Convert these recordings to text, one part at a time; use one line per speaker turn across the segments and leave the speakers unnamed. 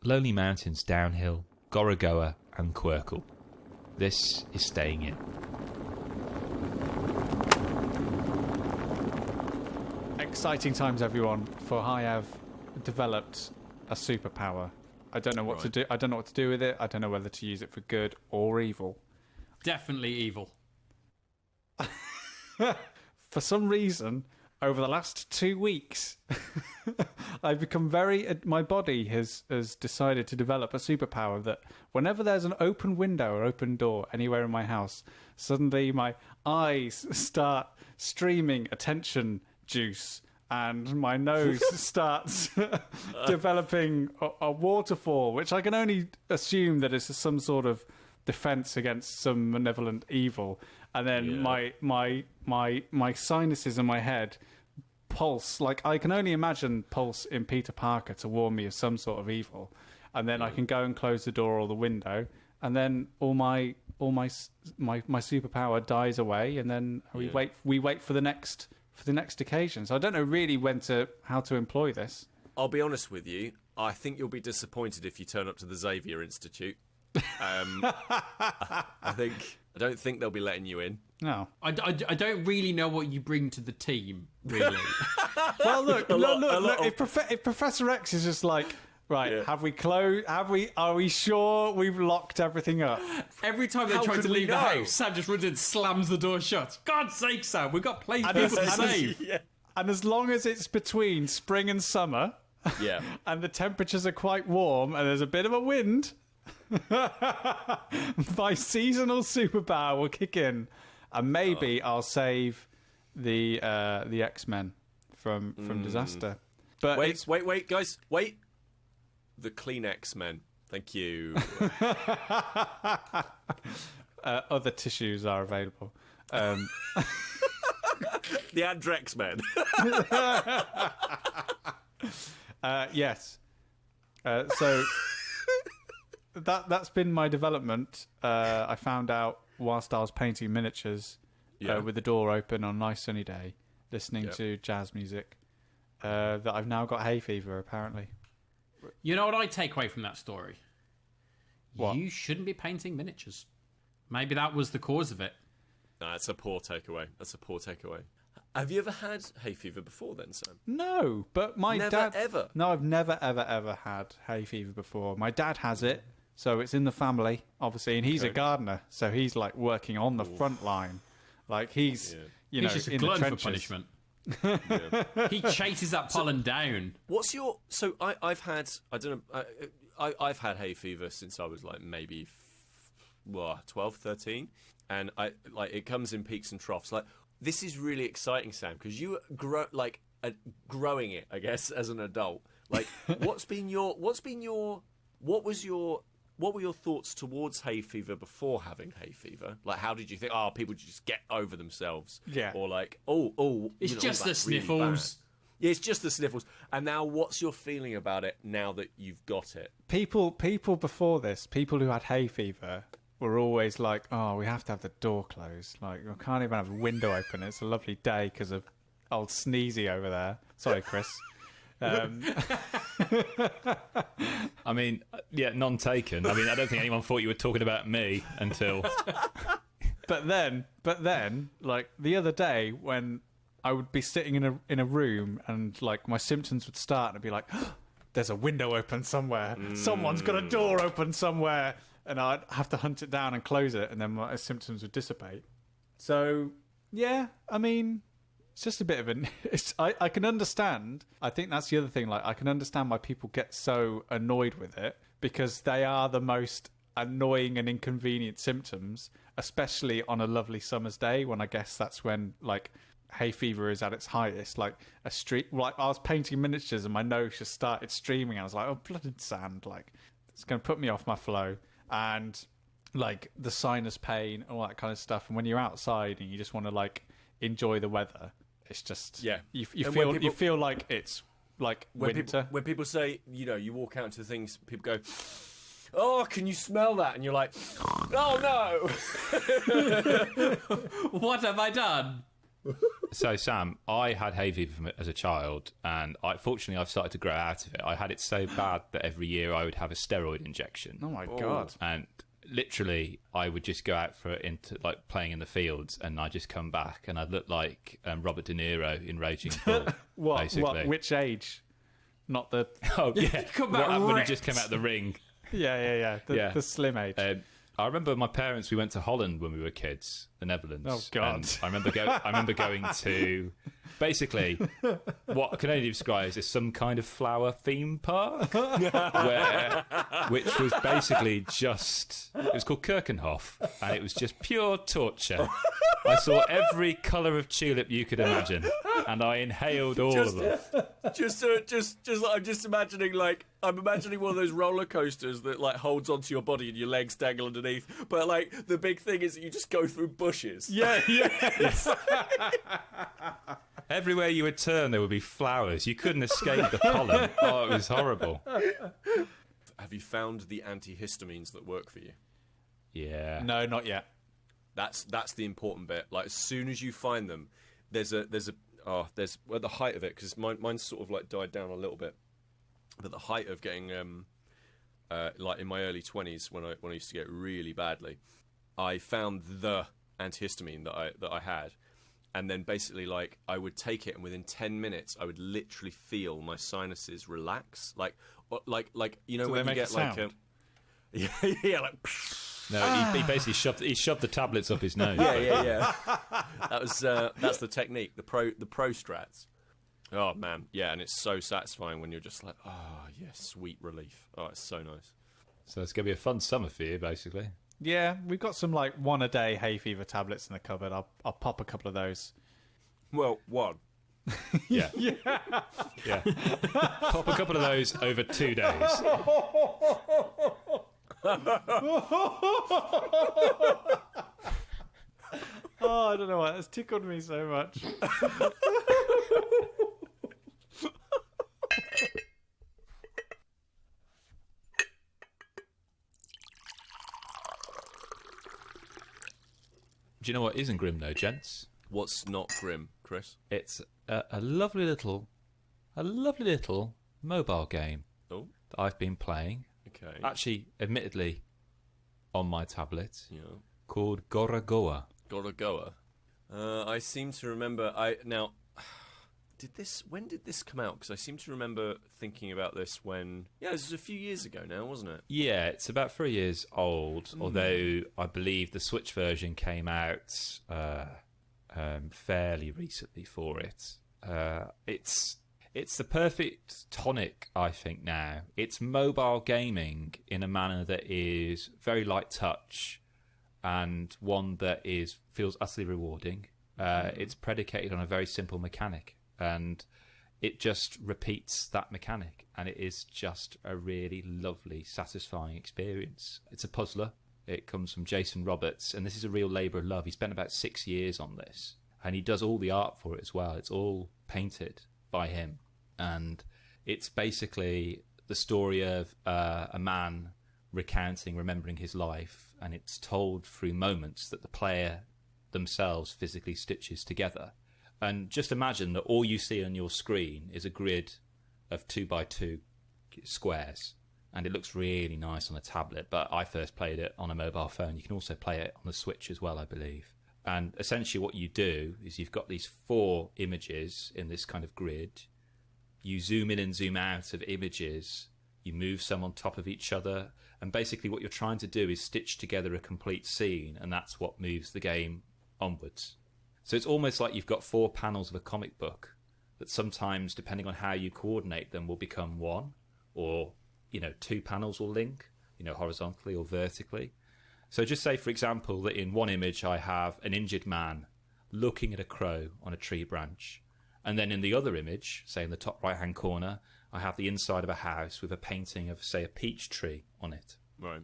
Lonely Mountains Downhill, Gorogoa and Qwirkle. This is Staying In.
Exciting times, everyone, for I have developed a superpower. I don't know what to do. I don't know what to do with it. I don't know whether to use it for good or evil.
Definitely evil.
For some reason, over the last 2 weeks, I've become my body has decided to develop a superpower that whenever there's an open window or open door anywhere in my house, suddenly my eyes start streaming attention juice and my nose starts developing a waterfall, which I can only assume that it's some sort of defense against some malevolent evil. And then my sinuses in my head pulse, like I can only imagine pulse in Peter Parker to warn me of some sort of evil. And then I can go and close the door or the window, and then all my superpower dies away, and then we wait for the next occasion. So I don't know really how to employ this.
I'll be honest with you. I think you'll be disappointed if you turn up to the Xavier Institute. I don't think they'll be letting you in.
No,
I don't really know what you bring to the team, really.
Well, look. If Professor X is just like, right, have we closed? Are we sure we've locked everything up?
Every time they try to leave the house, Sam just runs in, slams the door shut. God's sake, Sam, we've got people to save.
And as long as it's between spring and summer, and the temperatures are quite warm, and there's a bit of a wind, my seasonal superpower will kick in, and maybe I'll save the X-Men from disaster. But
wait, guys, wait. The Kleenex Men. Thank you.
Other tissues are available.
The Andrex Men.
Yes. So that's been my development. I found out whilst I was painting miniatures with the door open on a nice sunny day, listening to jazz music, that I've now got hay fever, apparently.
You know what I take away from that story?
What?
You shouldn't be painting miniatures. Maybe that was the cause of it.
No, that's a poor takeaway. Have you ever had hay fever before then, Sam?
No, but my dad...
Never, ever?
No, I've never, ever had hay fever before. My dad has it, so it's in the family, obviously, and he's a gardener, so he's, like, working on the front line. Like, he's,
he's just a glutton for punishment. He chases that pollen down.
What's your... So I've had... I don't know... I've had hay fever since I was, like, maybe 12, 13. And it comes in peaks and troughs. Like, this is really exciting, Sam, because you growing it, I guess, as an adult. Like, what were your thoughts towards hay fever before having hay fever? Like, how did you think, people just get over themselves?
Yeah.
Or like,
it's just the sniffles.
Really yeah, it's just the sniffles. And now what's your feeling about it now that you've got it?
People before this, people who had hay fever, were always like, we have to have the door closed. Like, we can't even have a window open. It's a lovely day because of old Sneezy over there. Sorry, Kris.
I mean, none taken. I mean, I don't think anyone thought you were talking about me until...
But then, like, the other day when I would be sitting in a room and, like, my symptoms would start and I'd be like, there's a window open somewhere. Someone's got a door open somewhere. And I'd have to hunt it down and close it, and then my symptoms would dissipate. So, yeah, I mean, it's just a bit of I can understand. I think that's the other thing. Like, I can understand why people get so annoyed with it, because they are the most annoying and inconvenient symptoms, especially on a lovely summer's day, when I guess that's when, like, hay fever is at its highest. Like, I was painting miniatures and my nose just started streaming. I was like, blooded sand. Like, it's going to put me off my flow. And like the sinus pain, all that kind of stuff. And when you're outside and you just want to like enjoy the weather, it's just you feel like it's like winter.
When people say, you walk out into things, people go, "Oh, can you smell that?" And you're like, "Oh no,
what have I done?"
So, Sam, I had hay fever as a child, and fortunately I've started to grow out of it. I had it so bad that every year I would have a steroid injection.
Oh my God.
And literally, I would just go out into like playing in the fields, and I'd just come back, and I'd look like Robert De Niro in Raging Bull. Basically.
Which age? Not the...
Oh, yeah.
Come back
when he
wrecked.
just came out of the ring.
Yeah. The slim age.
I remember my parents, we went to Holland when we were kids, the Netherlands.
Oh, God.
And I remember going to, basically, what I can only describe as some kind of flower theme park, which was basically it was called Kirkenhof, and it was just pure torture. I saw every colour of tulip you could imagine, and I inhaled all of them.
Just like, I'm imagining one of those roller coasters that like holds onto your body and your legs dangle underneath. But like the big thing is that you just go through bushes.
Yeah.
Everywhere you would turn, there would be flowers. You couldn't escape the pollen. Oh, it was horrible.
Have you found the antihistamines that work for you?
Yeah.
No, not yet.
That's the important bit. Like as soon as you find them, there's at the height of it, because mine's sort of like died down a little bit. But the height of getting like in my early 20s when I used to get really badly, I found the antihistamine that I had, and then basically like I would take it, and within 10 minutes I would literally feel my sinuses relax, like you know
So
when
they
you
make
get
a
like
sound?
yeah like.
No, he basically shoved the tablets up his nose.
Yeah. That's the technique, the pro strats. Oh man, yeah, and it's so satisfying when you're just like, oh yeah, sweet relief. Oh, it's so nice.
So it's going to be a fun summer for you, basically.
Yeah, we've got some like 1 a day hay fever tablets in the cupboard. I'll pop a couple of those.
Well, one.
Yeah. Yeah. Pop a couple of those over 2 days.
Oh, I don't know why. That's tickled me so much.
Do you know what isn't grim, though, gents?
What's not grim, Chris?
It's a lovely little mobile game
Oh,
that I've been playing.
okay.
Actually, admittedly, on my tablet,
Yeah.
called Gorogoa.
Gorogoa. I seem to remember. When did this come out? Because I seem to remember thinking about this when. Yeah, this was a few years ago now, wasn't it?
Yeah, it's about 3 years old, although I believe the Switch version came out fairly recently for it. It's the perfect tonic, I think, now. It's mobile gaming in a manner that is very light touch and one that feels utterly rewarding. It's predicated on a very simple mechanic, and it just repeats that mechanic, and it is just a really lovely, satisfying experience. It's a puzzler. It comes from Jason Roberts, and this is a real labour of love. He spent about 6 years on this, and he does all the art for it as well. It's all painted by him, and it's basically the story of a man remembering his life, and it's told through moments that the player themselves physically stitches together. And just imagine that all you see on your screen is a grid of 2x2 squares, and it looks really nice on a tablet, but I first played it on a mobile phone. You can also play it on the Switch as well, I believe. And essentially what you do is you've got these 4 images in this kind of grid. You zoom in and zoom out of images. You move some on top of each other. And basically what you're trying to do is stitch together a complete scene, and that's what moves the game onwards. So it's almost like you've got 4 panels of a comic book that sometimes, depending on how you coordinate them, will become one, or 2 panels will link, horizontally or vertically. So just say, for example, that in one image I have an injured man looking at a crow on a tree branch, and then in the other image, say in the top right-hand corner, I have the inside of a house with a painting of, say, a peach tree on it.
Right.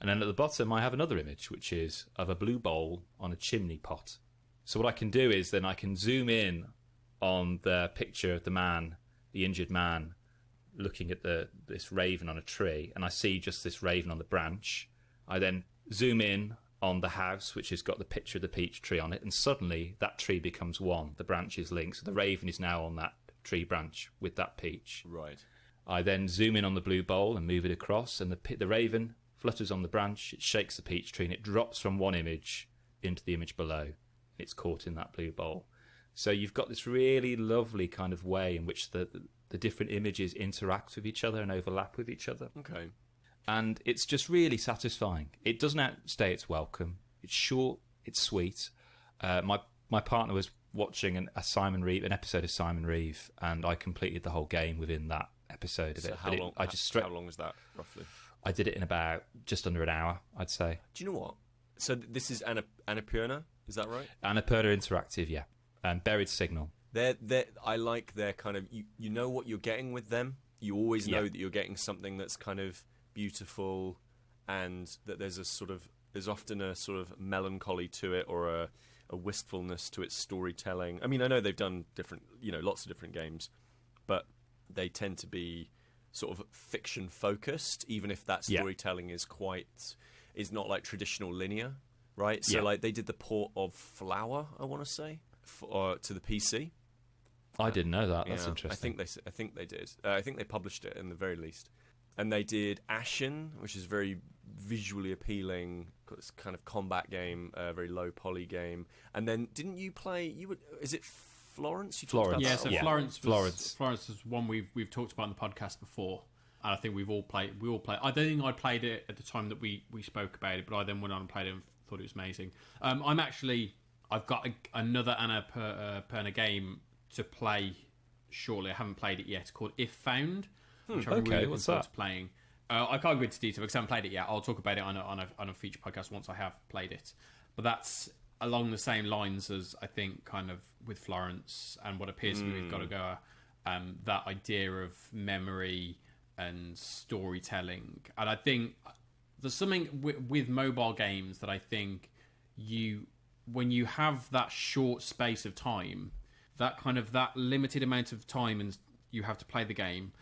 And then at the bottom I have another image, which is of a blue bowl on a chimney pot. So what I can do is then I can zoom in on the picture of the man, the injured man, looking at this raven on a tree, and I see just this raven on the branch. I then zoom in on the house, which has got the picture of the peach tree on it, and suddenly that tree becomes one. The branches link, so the raven is now on that tree branch with that peach.
Right.
I then zoom in on the blue bowl and move it across, and the raven flutters on the branch, it shakes the peach tree, and it drops from one image into the image below. It's caught in that blue bowl. So you've got this really lovely kind of way in which the different images interact with each other and overlap with each other.
Okay.
And it's just really satisfying. It doesn't outstay its welcome. It's short, it's sweet. My partner was watching an episode of Simon Reeve, and I completed the whole game within that episode of
So
it.
how long? How long was that roughly?
I did it in about just under an hour, I'd say.
Do you know what? So this is Annapurna, is that right?
Annapurna Interactive, yeah, and Buried Signal.
I like their kind of you know what you're getting with them. You always know that you're getting something that's kind of beautiful, and that there's often a sort of melancholy to it, or a wistfulness to its storytelling. I mean, I know they've done lots of different games, but they tend to be sort of fiction focused, even if that storytelling is not like traditional linear, right? So like they did the port of Flower, I want to say, to the PC.
I didn't know that. That's interesting.
I think they did. I think they published it in the very least. And they did Ashen, which is very visually appealing. Got this kind of combat game, very low poly game. And then didn't you play? Is it Florence?
Florence.
Yeah, so
Yeah.
Florence was one we've talked about on the podcast before, and I think we all played. I don't think I played it at the time that we spoke about it, but I then went on and played it and thought it was amazing. I've got another Annapurna game to play shortly. I haven't played it yet. Called If Found, which I'm really looking forward to playing. I can't go into detail because I haven't played it yet. I'll talk about it on a feature podcast once I have played it. But that's along the same lines as, I think, kind of with Florence and what appears to be with Gorogoa, that idea of memory and storytelling. And I think there's something with mobile games that I think when you have that short space of time, that limited amount of time and you have to play the game,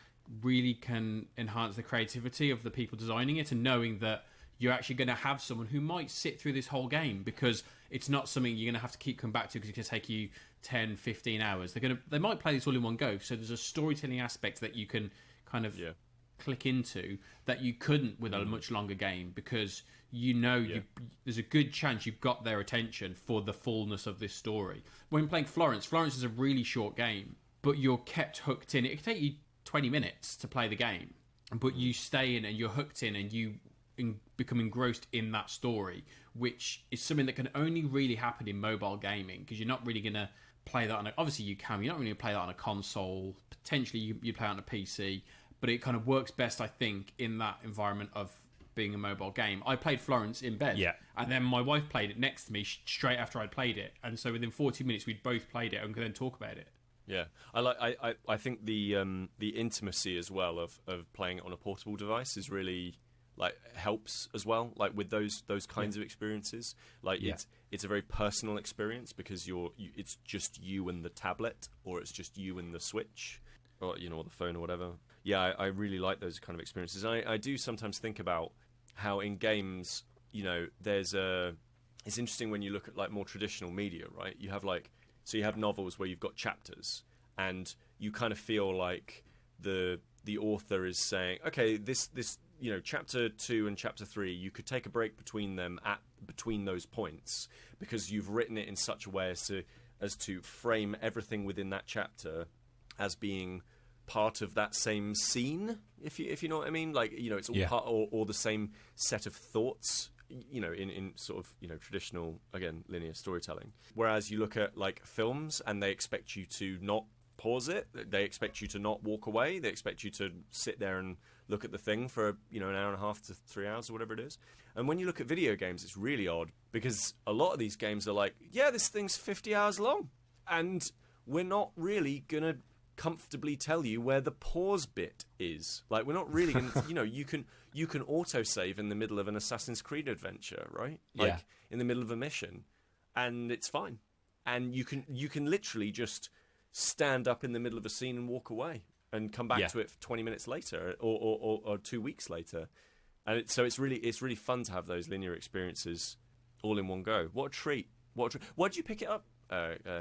really can enhance the creativity of the people designing it, and knowing that you're actually going to have someone who might sit through this whole game, because it's not something you're going to have to keep coming back to because it's going to take you 10, 15 hours. They might play this all in one go. So there's a storytelling aspect that you can kind of click into that you couldn't with a much longer game, because there's a good chance you've got their attention for the fullness of this story. When playing Florence is a really short game, but you're kept hooked in. It can take you 20 minutes to play the game, but you stay in and you're hooked in, and you become engrossed in that story, which is something that can only really happen in mobile gaming, because you're not really going to play that obviously you can, you're not really going to play that on a console. Potentially you play it on a PC, but it kind of works best, I think, in that environment of being a mobile game. I played Florence in bed, and then my wife played it next to me straight after I'd played it, and so within 40 minutes we'd both played it and could then talk about it.
Yeah, I think the intimacy as well of playing it on a portable device is really helps as well, with those kinds of experiences. It's a very personal experience, because it's just you and the tablet, or it's just you and the Switch, or or the phone or whatever. Yeah, I really like those kind of experiences. I do sometimes think about how in games, it's interesting when you look at more traditional media, right? You have so you have novels where you've got chapters, and you kind of feel like the author is saying, okay, this chapter 2 and chapter 3, you could take a break between them between those points, because you've written it in such a way as to frame everything within that chapter as being part of that same scene, if you know what I mean. It's all part or the same set of thoughts, in sort of traditional, again, linear storytelling. Whereas you look at films, and they expect you to not pause it, they expect you to not walk away, they expect you to sit there and look at the thing for an hour and a half to 3 hours or whatever it is. And when you look at video games, it's really odd, because a lot of these games are this thing's 50 hours long, and we're not really gonna comfortably tell you where the pause bit is. We're not really going to, you can autosave in the middle of an Assassin's Creed adventure, right? In the middle of a mission, and it's fine. And you can literally just stand up in the middle of a scene and walk away and come back to it 20 minutes later or 2 weeks later. And so it's really fun to have those linear experiences all in one go. What a treat! What a treat! Why did you pick it up,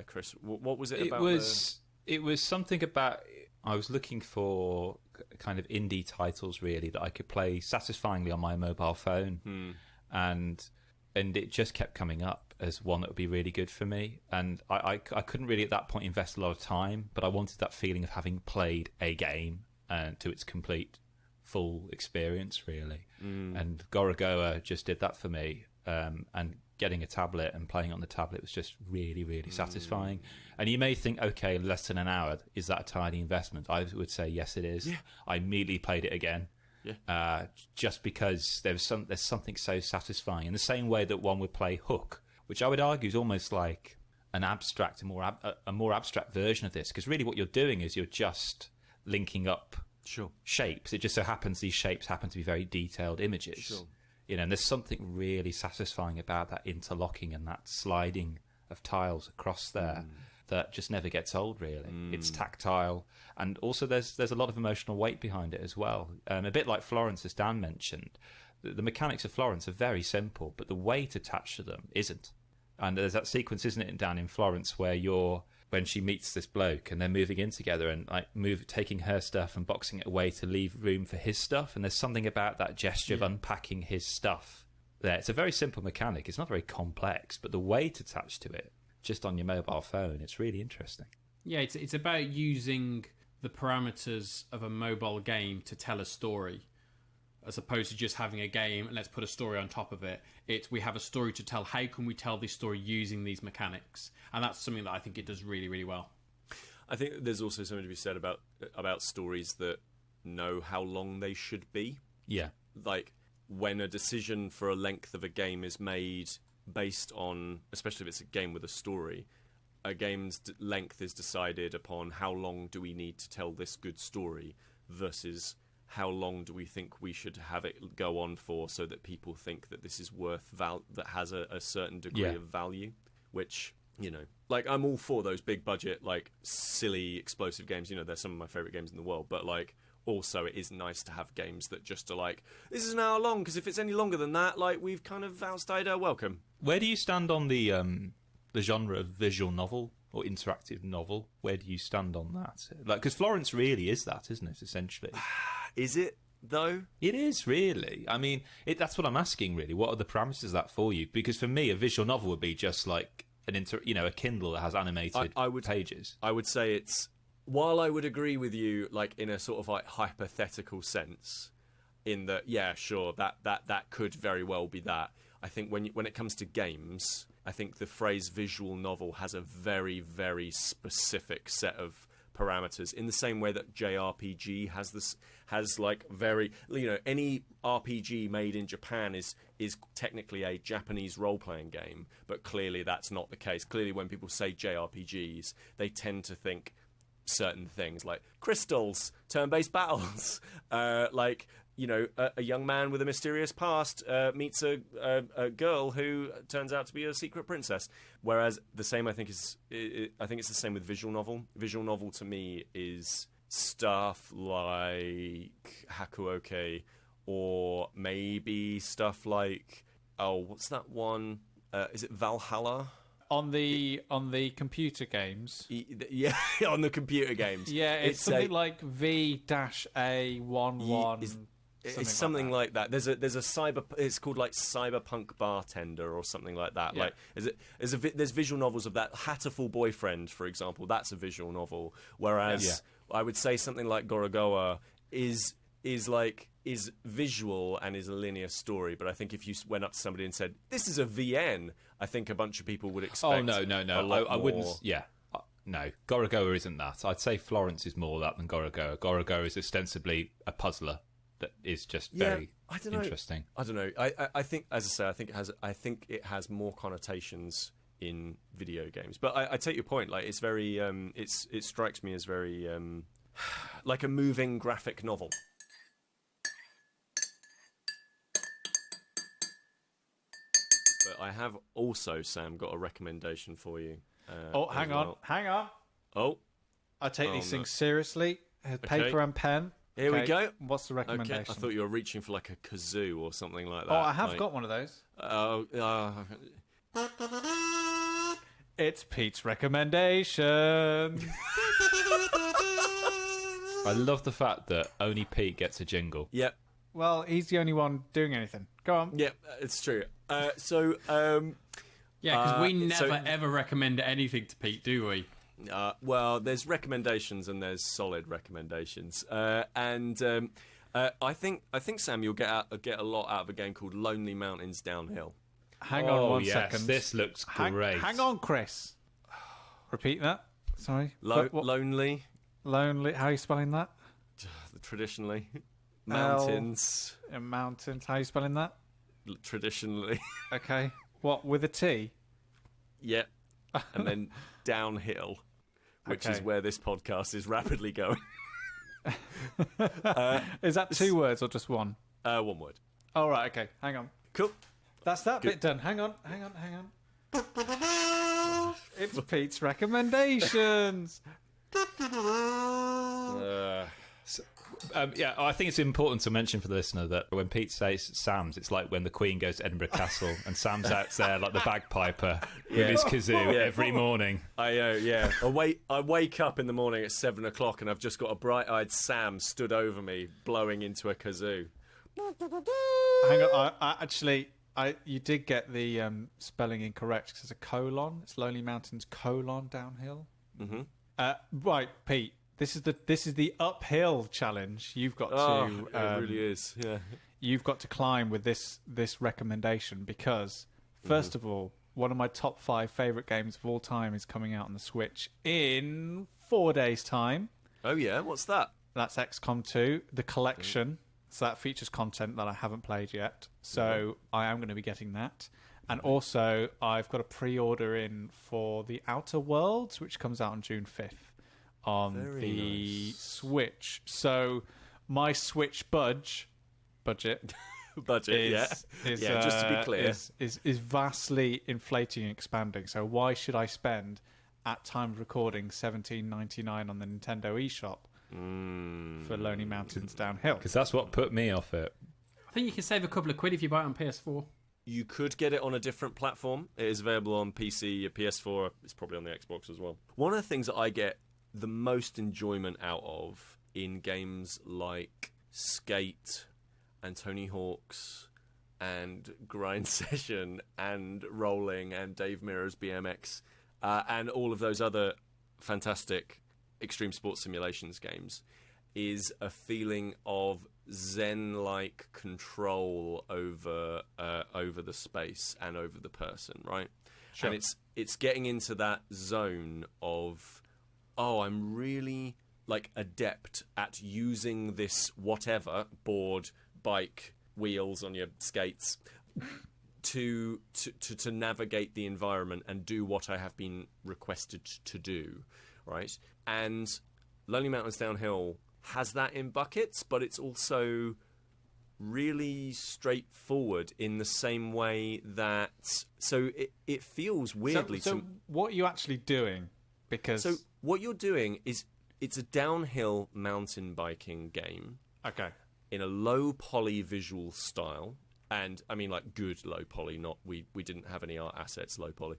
Kris? What was it about?
It was something about. I was looking for kind of indie titles really that I could play satisfyingly on my mobile phone, and it just kept coming up as one that would be really good for me. And I couldn't really at that point invest a lot of time, but I wanted that feeling of having played a game to its complete full experience really. And Gorogoa just did that for me, and getting a tablet and playing on the tablet was just really, really satisfying. And you may think, okay, less than an hour, is that a tiny investment? I would say yes, it is. I immediately played it again, just because there's something so satisfying. In the same way that one would play Hook, which I would argue is almost like an abstract, a more abstract version of this, because really what you're doing is you're just linking up shapes. It just so happens these shapes happen to be very detailed images. And there's something really satisfying about that interlocking and that sliding of tiles across there that just never gets old, really. It's tactile, and also there's a lot of emotional weight behind it as well. A bit like Florence, as Dan mentioned. The mechanics of Florence are very simple, but the weight attached to them isn't. And there's that sequence, isn't it, Dan, in Florence, where when she meets this bloke and they're moving in together and taking her stuff and boxing it away to leave room for his stuff. And there's something about that gesture of unpacking his stuff there. It's a very simple mechanic. It's not very complex, but the weight attached to it, just on your mobile phone, it's really interesting. Yeah,
it's about using the parameters of a mobile game to tell a story, as opposed to just having a game and let's put a story on top of it. We have a story to tell. How can we tell this story using these mechanics? And that's something that I think it does really, really well.
I think there's also something to be said about stories that know how long they should be.
Yeah.
Like, when a decision for a length of a game is made based on, especially if it's a game with a story, a game's length is decided upon how long do we need to tell this good story versus how long do we think we should have it go on for so that people think that this is worth that has a certain degree of value, which, like, I'm all for those big budget, like, silly, explosive games. They're some of my favourite games in the world, but, like, also it is nice to have games that just are like, this is an hour long, because if it's any longer than that, like, we've kind of outstayed our welcome.
Where do you stand on the genre of visual novel or interactive novel? Where do you stand on that? Like, because Florence really is that, isn't it, essentially?
Is it, though?
It is, really. I mean, that's what I'm asking, really. What are the parameters of that for you? Because for me, a visual novel would be just like a Kindle that has animated pages.
I would say it's, while I would agree with you, like, in a sort of like hypothetical sense, in that, yeah, sure, that could very well be that. I think when it comes to games, I think the phrase visual novel has a very, very specific set of parameters, in the same way that JRPG has like very, any RPG made in Japan is technically a Japanese role-playing game, but clearly that's not the case. Clearly when people say JRPGs, they tend to think certain things like crystals, turn-based battles, like, a young man with a mysterious past meets a girl who turns out to be a secret princess. Whereas the same, I think it's the same with visual novel. Visual novel to me is stuff like Hakuoke, or maybe stuff like, what's that one? Is it Valhalla?
On the computer games.
Yeah, on the computer games.
Yeah, it's something like V-A11.
It's something like that. There's a cyber. It's called like Cyberpunk Bartender or something like that.
Yeah.
Like, there's visual novels of that. Hatterful Boyfriend, for example, that's a visual novel. Whereas I would say something like Gorogoa is visual and is a linear story. But I think if you went up to somebody and said, "This is a VN," I think a bunch of people would expect.
Oh no! I wouldn't. Yeah. No, Gorogoa isn't that. I'd say Florence is more that than Gorogoa. Gorogoa is ostensibly a puzzler that is just very interesting.
I don't know. I think, as I say, I think it has more connotations in video games. But I take your point. Like, it's very it strikes me as very like a moving graphic novel. But I have also, Sam, got a recommendation for you.
Hang on.
Oh,
I take these things seriously. Paper and pen.
Here we
Okay,
go.
What's the
Okay,
recommendation?
I thought you were reaching for like a kazoo or something like that.
Oh, I have
like,
got one of those.
Oh,
It's Pete's recommendation.
I love the fact that only Pete gets a jingle.
yep,
Well, he's the only one doing anything. Go on.
yep, it's true.
Yeah, because we never ever recommend anything to Pete, do we?
Well, there's recommendations and there's solid recommendations, and I think Sam, you'll get a lot out of a game called Lonely Mountains Downhill.
Hang on one
yes,
second.
this looks great.
Hang on, Chris. Repeat that. Sorry. What?
Lonely,
Lonely. How are you spelling that?
traditionally, mountains,
Mountains. How are you spelling that?
traditionally,
Okay. What, with a T?
yep, and then downhill, which is
Okay.
where this podcast is rapidly going.
Is that 2 words or just one?
One word.
Oh, right. Okay. Hang on.
Cool.
That's that bit done. Hang on. It's Pete's recommendations.
Yeah, I think it's important to mention for the listener that when Pete says Sam's, it's like when the Queen goes to Edinburgh Castle and Sam's out there like the bagpiper with his kazoo every morning.
Yeah. I wake up in the morning at 7 o'clock and I've just got a bright-eyed Sam stood over me blowing into a kazoo.
Hang on. You did get the spelling incorrect because it's a colon. It's Lonely Mountains : downhill.
Mm-hmm.
Right, Pete. This is the uphill challenge. You've got to.
It really is. Yeah.
You've got to climb with this recommendation because, first of all, one of my top 5 favorite games of all time is coming out on the Switch in 4 days' time.
Oh yeah. What's that?
That's XCOM 2, the collection. So that features content that I haven't played yet. So I am going to be getting that. And also, I've got a pre-order in for The Outer Worlds, which comes out on June 5th on the Switch. So my Switch budget
Budget.
is
just to be clear,
is vastly inflating and expanding. So why should I spend, at time of recording, $17.99 on the Nintendo eShop for Lonely Mountains Downhill?
Because that's what put me off it.
I think you can save a couple of quid if you buy it on PS4.
you could get it on a different platform. It is available on PC, PS4. It's probably on the Xbox as well. One of the things that I get the most enjoyment out of in games like Skate and Tony Hawk's and Grind Session and Rolling and Dave Mirra's BMX and all of those other fantastic extreme sports simulations games is a feeling of zen-like control over the space and over the person, right?
Sure.
And it's getting into that zone of, oh, I'm really like adept at using this whatever board, bike, wheels on your skates to navigate the environment and do what I have been requested to do, right? And Lonely Mountains Downhill has that in buckets, but it's also really straightforward in the same way that it feels weirdly
so what are you actually doing? Because
so what you're doing is it's a downhill mountain biking game
okay,
in a low poly visual style, and I mean like good low poly, not we didn't have any art assets low poly,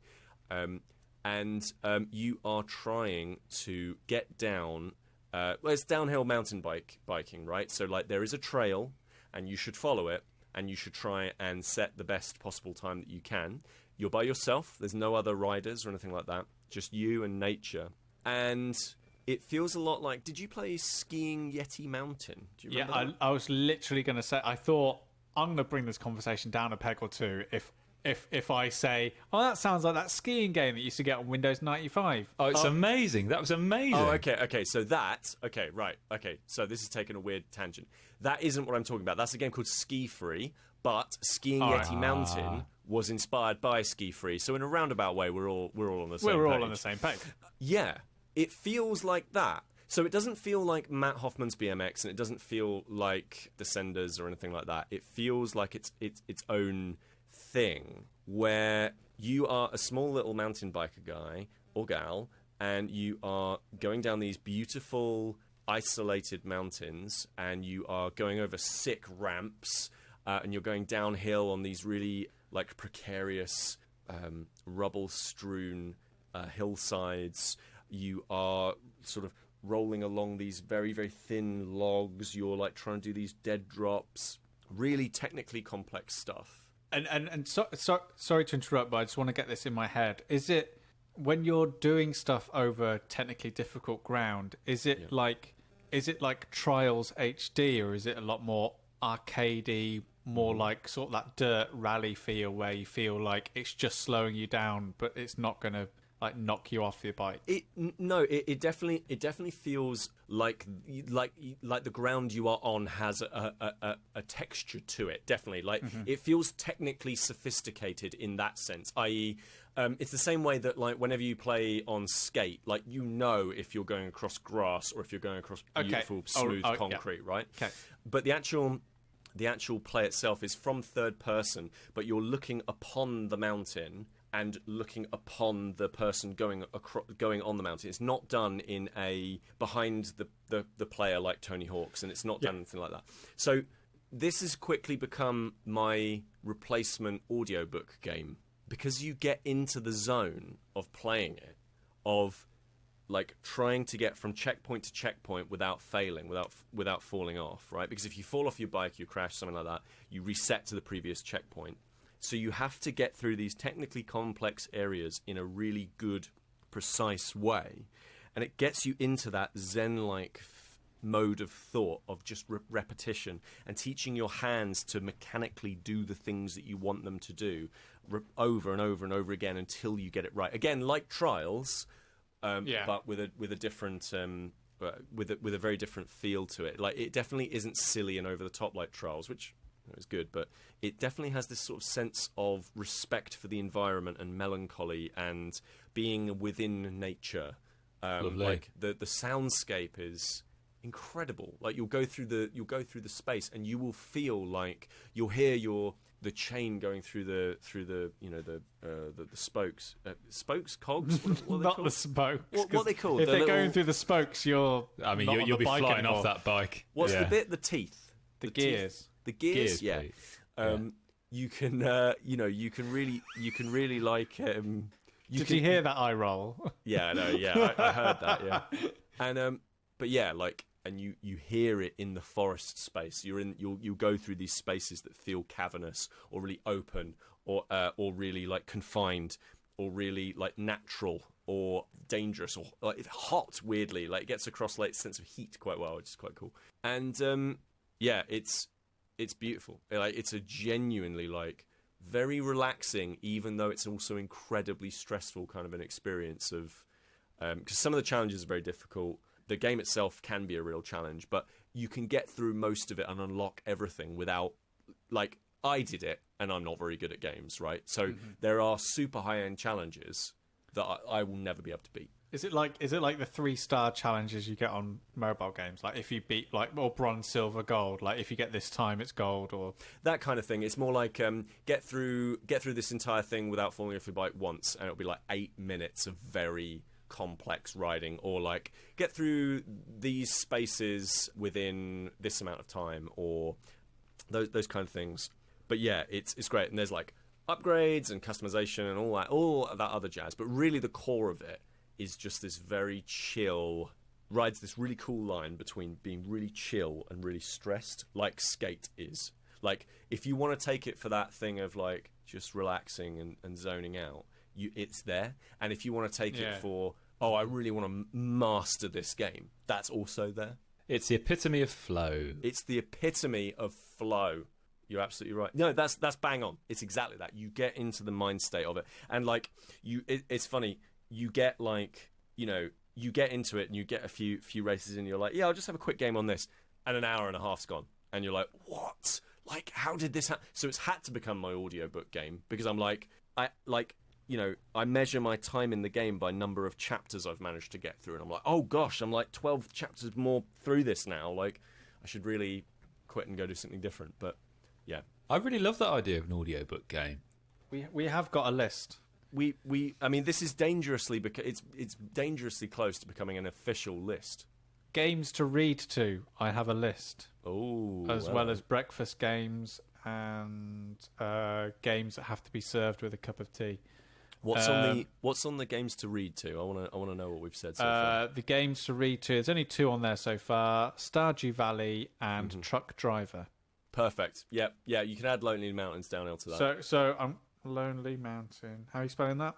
and you are trying to get down. Well, it's downhill mountain biking, right? So like there is a trail, and you should follow it, and you should try and set the best possible time that you can. You're by yourself. There's no other riders or anything like that. Just you and nature. And it feels a lot like... Did you play Skiing Yeti Mountain? Do you remember that?
I was literally going to say, I thought I'm going to bring this conversation down a peg or two if I say, oh, that sounds like that skiing game that used to get on Windows 95.
Oh, it's amazing. That was amazing.
Oh, okay. So so this is taking a weird tangent. That isn't what I'm talking about. That's a game called Ski Free, but Skiing Yeti Mountain was inspired by Ski Free. So in a roundabout way, we're all on the same page.
We're all on the same page.
Yeah, it feels like that. So it doesn't feel like Matt Hoffman's BMX, and it doesn't feel like Descenders or anything like that. It feels like it's its own thing where you are a small little mountain biker guy or gal, and you are going down these beautiful isolated mountains, and you are going over sick ramps, and you're going downhill on these really like precarious, rubble-strewn hillsides. You are sort of rolling along these very, very thin logs. You're like trying to do these dead drops. Really technically complex stuff.
And sorry to interrupt, but I just want to get this in my head. Is it when you're doing stuff over technically difficult ground? Is it like Trials HD, or is it a lot more arcadey, more like sort of that dirt rally feel where you feel like it's just slowing you down, but it's not going to like knock you off your bike?
It definitely feels like the ground you are on has a texture to it. Definitely, like it feels technically sophisticated in that sense. I.e., it's the same way that like whenever you play on skate, like you know if you're going across grass or if you're going across beautiful smooth concrete, right?
Okay.
But the actual play itself is from third person, but you're looking upon the mountain and looking upon the person going on the mountain. It's not done in a behind the player like Tony Hawk's, and it's not done anything like that. So this has quickly become my replacement audiobook game, because you get into the zone of playing it, of like trying to get from checkpoint to checkpoint without failing, without falling off, right? Because if you fall off your bike, you crash, something like that, you reset to the previous checkpoint. So you have to get through these technically complex areas in a really good, precise way. And it gets you into that Zen-like mode of thought of just repetition and teaching your hands to mechanically do the things that you want them to do over and over and over again until you get it right. Again, like Trials, but with a different... with a very different feel to it. Like, it definitely isn't silly and over the top like Trials, which is good, but it definitely has this sort of sense of respect for the environment and melancholy and being within nature. Like the soundscape is incredible. Like you'll go through the space and you will feel like you'll hear the chain going through the spokes. Spokes, cogs? What are they
Not
called?
the spokes.
What are they called?
If they're going through the spokes, you'll
be flying off that bike.
What's the bit? The teeth.
The gears.
Teeth. The gears, yeah. You can, you can really like.
Did you hear that eye roll?
Yeah, I know. Yeah, I heard that. Yeah, and but yeah, like, and you hear it in the forest space. You'll go through these spaces that feel cavernous or really open or really like confined or really like natural or dangerous or like hot. Weirdly, like it gets across like sense of heat quite well, which is quite cool. And yeah, it's beautiful. Like it's a genuinely like very relaxing, even though it's also incredibly stressful kind of an experience of because some of the challenges are very difficult. The game itself can be a real challenge, but you can get through most of it and unlock everything without, like, I did it, and I'm not very good at games, right? So there are super high-end challenges that I will never be able to beat.
Is it like the 3-star challenges you get on mobile games? Like if you beat or bronze, silver, gold. Like if you get this time, it's gold, or
that kind of thing. It's more like get through this entire thing without falling off your bike once, and it'll be like 8 minutes of very complex riding, or like get through these spaces within this amount of time, or those kind of things. But yeah, it's great, and there's like upgrades and customization and all that other jazz. But really, the core of it is just this very chill, rides this really cool line between being really chill and really stressed, like Skate is. Like, if you want to take it for that thing of like just relaxing and zoning out, it's there. And if you want to take it for, I really want to master this game, that's also there.
It's the epitome of flow.
It's the epitome of flow. You're absolutely right. No, that's bang on. It's exactly that. You get into the mind state of it. And like it's funny. You get like, you get into it and you get a few races in, and you're like, yeah, I'll just have a quick game on this. And an hour and a half's gone. And you're like, what? Like, how did this happen? So it's had to become my audiobook game, because I'm like, I measure my time in the game by number of chapters I've managed to get through. And I'm like, oh gosh, I'm like 12 chapters more through this now. Like, I should really quit and go do something different. But yeah.
I really love that idea of an audiobook game.
We have got a list.
I mean, this is dangerously, because it's dangerously close to becoming an official list.
games to read to, I have a list.
Oh,
As well as breakfast games and games that have to be served with a cup of tea.
What's on the games to read to? I want to know what we've said so far.
The games to read to. There's only 2 on there so far: Stardew Valley and Truck Driver.
Perfect. Yep. Yeah. You can add Lonely Mountains downhill to that.
So I'm Lonely Mountain. How are you spelling that?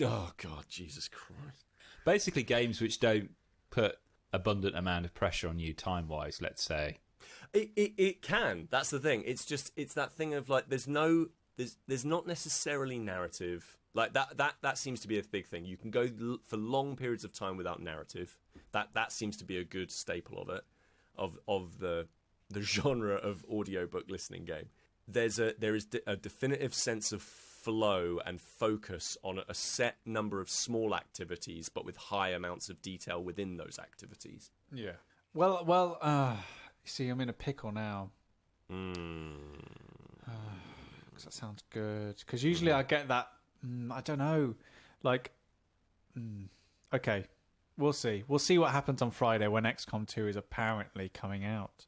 Oh God, Jesus Christ!
Basically, games which don't put abundant amount of pressure on you time-wise. Let's say.
It can. That's the thing. It's that thing of like there's not necessarily narrative. Like that seems to be a big thing. You can go for long periods of time without narrative. That seems to be a good staple of it, of the genre of audiobook listening game. There is a definitive sense of flow and focus on a set number of small activities, but with high amounts of detail within those activities.
Yeah. Well. You see, I'm in a pickle now. Because that sounds good. Because usually I get that. I don't know. Like, okay, we'll see. We'll see what happens on Friday when XCOM 2 is apparently coming out.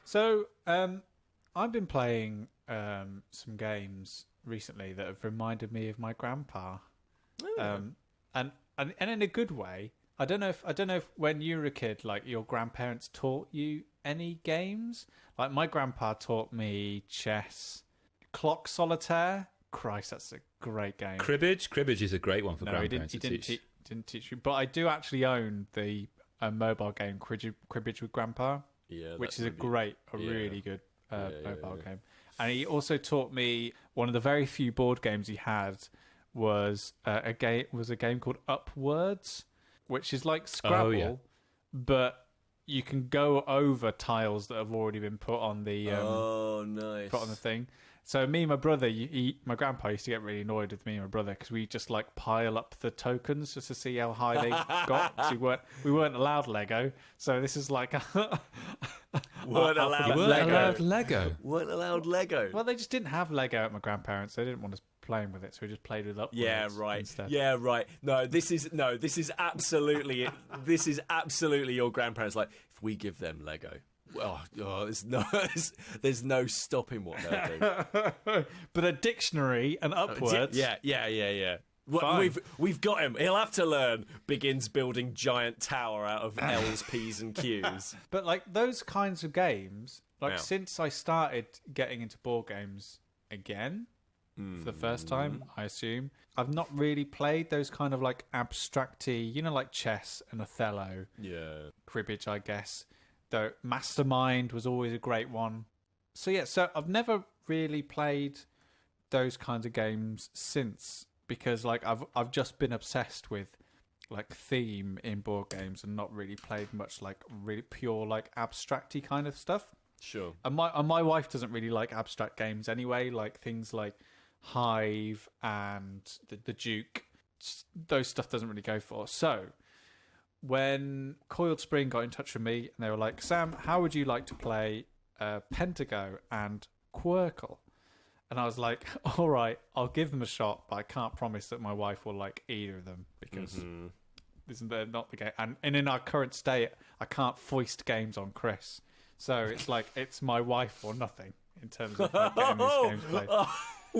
So, I've been playing some games recently that have reminded me of my grandpa, and in a good way. I don't know if when you were a kid, like your grandparents taught you any games. Like my grandpa taught me chess, clock solitaire. Christ, that's a great game.
Cribbage is a great one for grandparents.
He didn't teach you, but I do actually own the mobile game Cribbage with Grandpa, which is a really good mobile game. And he also taught me one of the very few board games he had was a game called Upwards, which is like Scrabble, but you can go over tiles that have already been put on the
nice.
Put on the thing. So me and my brother, my grandpa used to get really annoyed with me and my brother because we just like pile up the tokens just to see how high they got. We weren't allowed Lego, so this is like
weren't allowed
Lego.
Weren't allowed Lego.
Well, they just didn't have Lego at my grandparents. They didn't want us playing with it, so we just played with Upwards.
Yeah, right.
Instead.
Yeah, right. No, this is absolutely your grandparents. Like, if we give them Lego. There's no stopping what they'll do.
But a dictionary and Upwards.
Yeah. We've got him. He'll have to learn. Begins building giant tower out of L's, P's, and Q's.
But like those kinds of games, since I started getting into board games again for the first time, I assume I've not really played those kind of like abstracty, like chess and Othello.
Yeah,
cribbage, I guess. Though Mastermind was always a great one. So I've never really played those kinds of games since, because like I've just been obsessed with like theme in board games and not really played much like really pure like abstracty kind of stuff.
Sure.
And my wife doesn't really like abstract games anyway, like things like Hive and the Duke. Those stuff doesn't really go for. So when Coiledspring got in touch with me and they were like, Sam, how would you like to play Pentago and Qwirkle? And I was like, all right, I'll give them a shot, but I can't promise that my wife will like either of them because they're not the game. And in our current state, I can't foist games on Kris. So it's like, it's my wife or nothing in terms of like, getting these games played.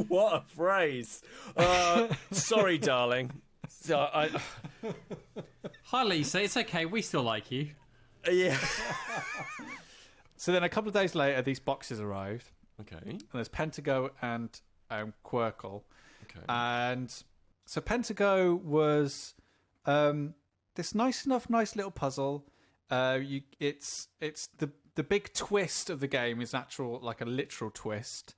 What a phrase. Sorry, darling. So
Hi, Lisa. It's okay. We still like you.
Yeah.
So then a couple of days later, these boxes arrived.
Okay.
And there's Pentago and Qwirkle.
Okay.
And so Pentago was this nice little puzzle. It's the big twist of the game is like a literal twist.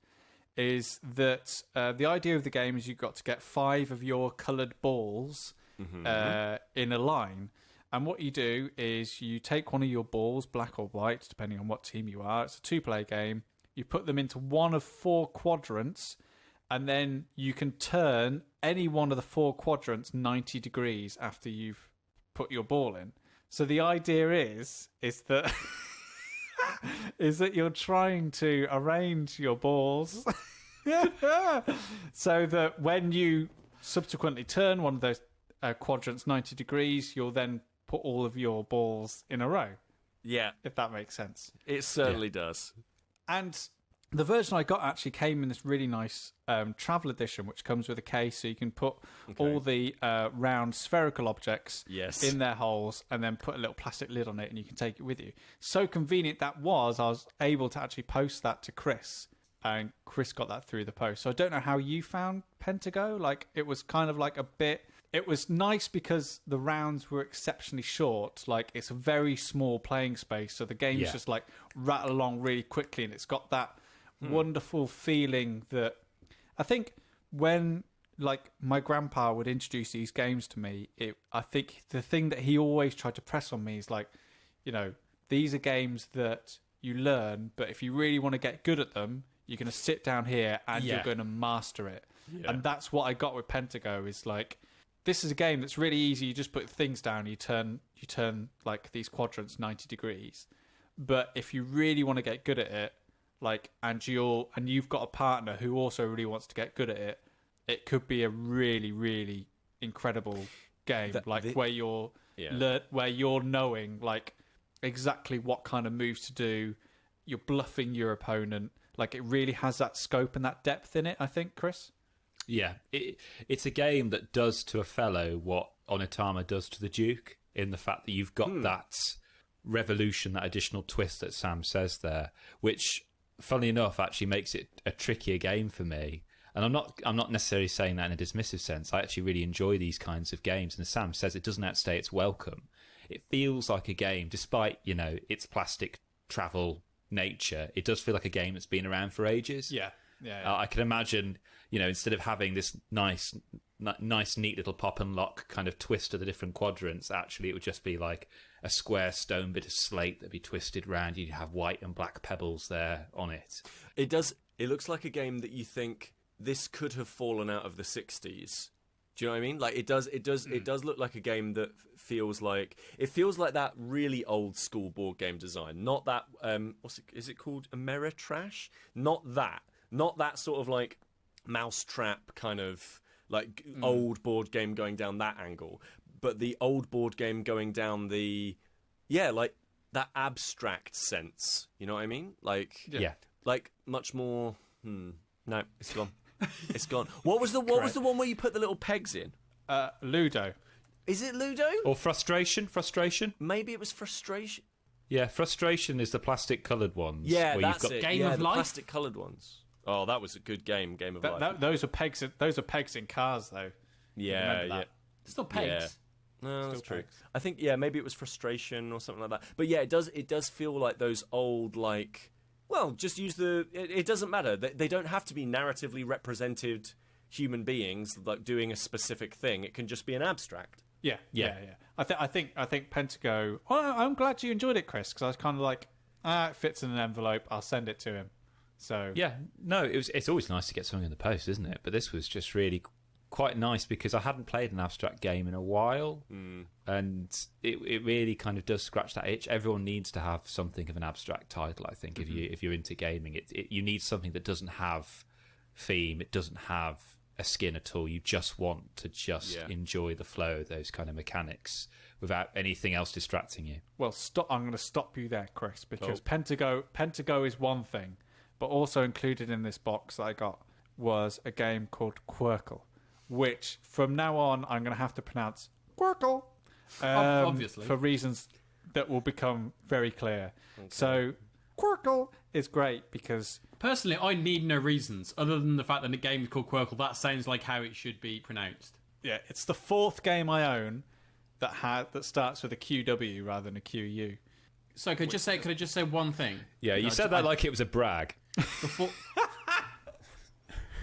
Is that the idea of the game is you've got to get 5 of your coloured balls in a line. And what you do is you take one of your balls, black or white, depending on what team you are. It's a 2-player game. You put them into one of 4 quadrants, and then you can turn any one of the 4 quadrants 90 degrees after you've put your ball in. So the idea is that... is that you're trying to arrange your balls so that when you subsequently turn one of those quadrants 90 degrees, you'll then put all of your balls in a row,
Yeah,
if that makes sense.
it certainly does.
And the version I got actually came in this really nice travel edition, which comes with a case, so you can put all the round spherical objects
Yes.
in their holes and then put a little plastic lid on it and you can take it with you. So convenient that was, I was able to actually post that to Kris, and Kris got that through the post. So I don't know how you found Pentago. Like, it was kind of like a bit... It was nice because the rounds were exceptionally short. Like, it's a very small playing space, so the game's just like rattle along really quickly, and it's got that wonderful feeling that I think when like my grandpa would introduce these games to me, I think the thing that he always tried to press on me is like, you know, these are games that you learn, but if you really want to get good at them, you're going to sit down here and you're going to master it. Yeah. And that's what I got with Pentago, is like, this is a game that's really easy. You just put things down, you turn like these quadrants 90 degrees. But if you really want to get good at it, like, and you've got a partner who also really wants to get good at it, it could be a really, really incredible game. Where you're where you're knowing like exactly what kind of moves to do. You're bluffing your opponent. Like, it really has that scope and that depth in it, I think, Kris.
Yeah, it's a game that does to Othello what Onitama does to the Duke, in the fact that you've got that revolution, that additional twist that Sam says there, which, funnily enough, actually makes it a trickier game for me. And I'm not necessarily saying that in a dismissive sense. I actually really enjoy these kinds of games. And as Sam says, it doesn't outstay its welcome. It feels like a game, despite, you know, its plastic travel nature. It does feel like a game that's been around for ages.
Yeah.
I can imagine, you know, instead of having this nice, neat little pop and lock kind of twist to the different quadrants, actually it would just be like a square stone bit of slate that'd be twisted round. You'd have white and black pebbles there on it.
It does. It looks like a game that you think this could have fallen out of the 60s. Do you know what I mean? Like, it does. It does look like a game that feels like that really old school board game design. Not that. Is it called Ameritrash? Not that sort of like mousetrap kind of like old board game going down that angle, but the old board game going down the like that abstract sense. You know what I mean? Like like much more. No, it's gone. It's gone. What was the one where you put the little pegs in?
Ludo.
Is it Ludo?
Or Frustration? Frustration?
Maybe it was Frustration.
Yeah, Frustration is the plastic coloured ones.
Yeah,
where
that's
you've got
it.
Game of
the
Life?
plastic coloured ones. Oh, that was a good game. Game of Life.
Those are pegs. Those are pegs in cars, though.
Yeah.
Still pegs.
Yeah. No, that's
Still
true.
pegs.
I think maybe it was Frustration or something like that. But yeah, it does feel like those old like. Well, just use it doesn't matter. They don't have to be narratively represented human beings like doing a specific thing. It can just be an abstract.
Yeah. I think Pentago. Well, I'm glad you enjoyed it, Kris, because I was kind of like, it fits in an envelope. I'll send it to him. So
yeah, no, it's always nice to get something in the post, isn't it? But this was just really quite nice because I hadn't played an abstract game in a while, and it really kind of does scratch that itch. Everyone needs to have something of an abstract title, I think. If you're into gaming, you need something that doesn't have theme, it doesn't have a skin at all. You just want to enjoy the flow of those kind of mechanics without anything else distracting you.
Well, I'm going to stop you there, Kris, because Pentago is one thing, but also included in this box that I got was a game called Qwirkle, which from now on I'm going to have to pronounce Qwirkle,
obviously,
for reasons that will become very clear. Okay. So Qwirkle is great because
personally I need no reasons other than the fact that the game is called Qwirkle. That sounds like how it should be pronounced.
Yeah, it's the fourth game I own that starts with a QW rather than a QU.
So could I just say one thing?
Yeah, you said that like it was a brag.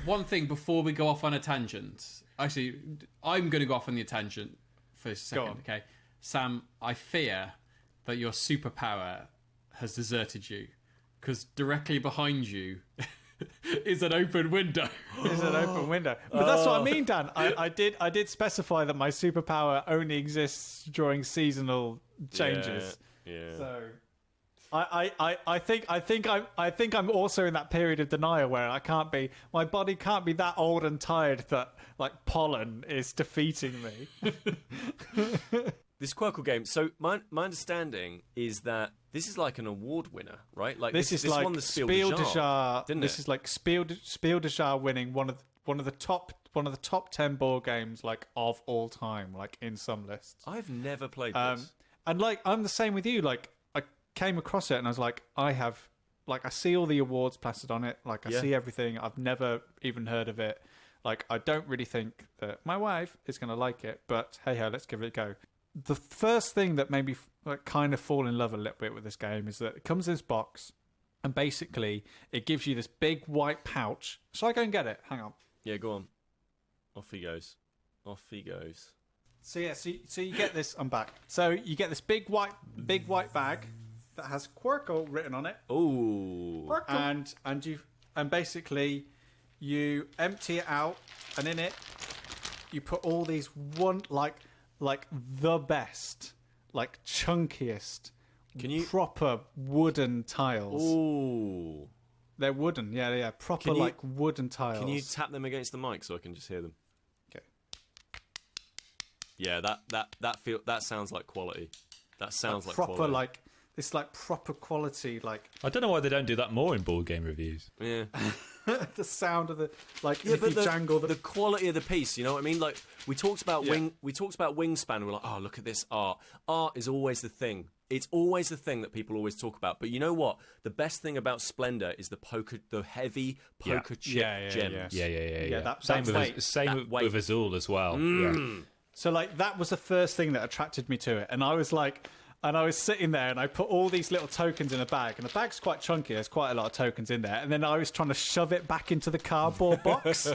One thing before we go off on a tangent. Actually, I'm going to go off on the tangent for a second. Okay, Sam, I fear that your superpower has deserted you because directly behind you is an open window.
Is an open window. But that's what I mean, Dan. I did specify that my superpower only exists during seasonal changes.
Yeah.
So I think I'm also in that period of denial where my body can't be that old and tired that like pollen is defeating me.
This Qwirkle game. So my understanding is that this is like an award winner, right? Like
This is like
won the
Spiel
de
de Jar.
didn't
This
it?
is like Spiel de Jar winning one of the top 10 board games like of all time, like in some lists.
I've never played this.
And like I'm the same with you. Like I came across it and I was like, I see all the awards plastered on it. Like I see everything. I've never even heard of it. Like I don't really think that my wife is going to like it, but hey ho, let's give it a go. The first thing that made me like, kind of fall in love a little bit with this game is that it comes in this box, and basically it gives you this big white pouch. Shall I go and get it? Hang on.
Yeah, go on. Off he goes. Off he goes.
So yeah, so you get this. I'm back. So you get this big white bag that has Qwirkle written on it.
Ooh.
And basically you empty it out, and in it you put all these like the best, like chunkiest, proper wooden tiles.
Ooh.
They're wooden, yeah, proper like wooden tiles.
Can you tap them against the mic so I can just hear them?
Okay.
Yeah, that sounds like quality. That sounds like
proper
quality.
like this like proper quality like
I don't know why they don't do that more in board game reviews.
Yeah.
the sound of the like
Yeah,
if
but
you jangle
the quality of the piece, you know what I mean? Like we talked about Wingspan, and we're like, oh, look at this art. Art is always the thing. It's always the thing that people always talk about. But you know what? The best thing about Splendor is the heavy poker chip gems.
Yeah,
Same with Azul as well. Yeah.
So like that was the first thing that attracted me to it, and I was like, and I was sitting there, and I put all these little tokens in a bag, and the bag's quite chunky. There's quite a lot of tokens in there, and then I was trying to shove it back into the cardboard box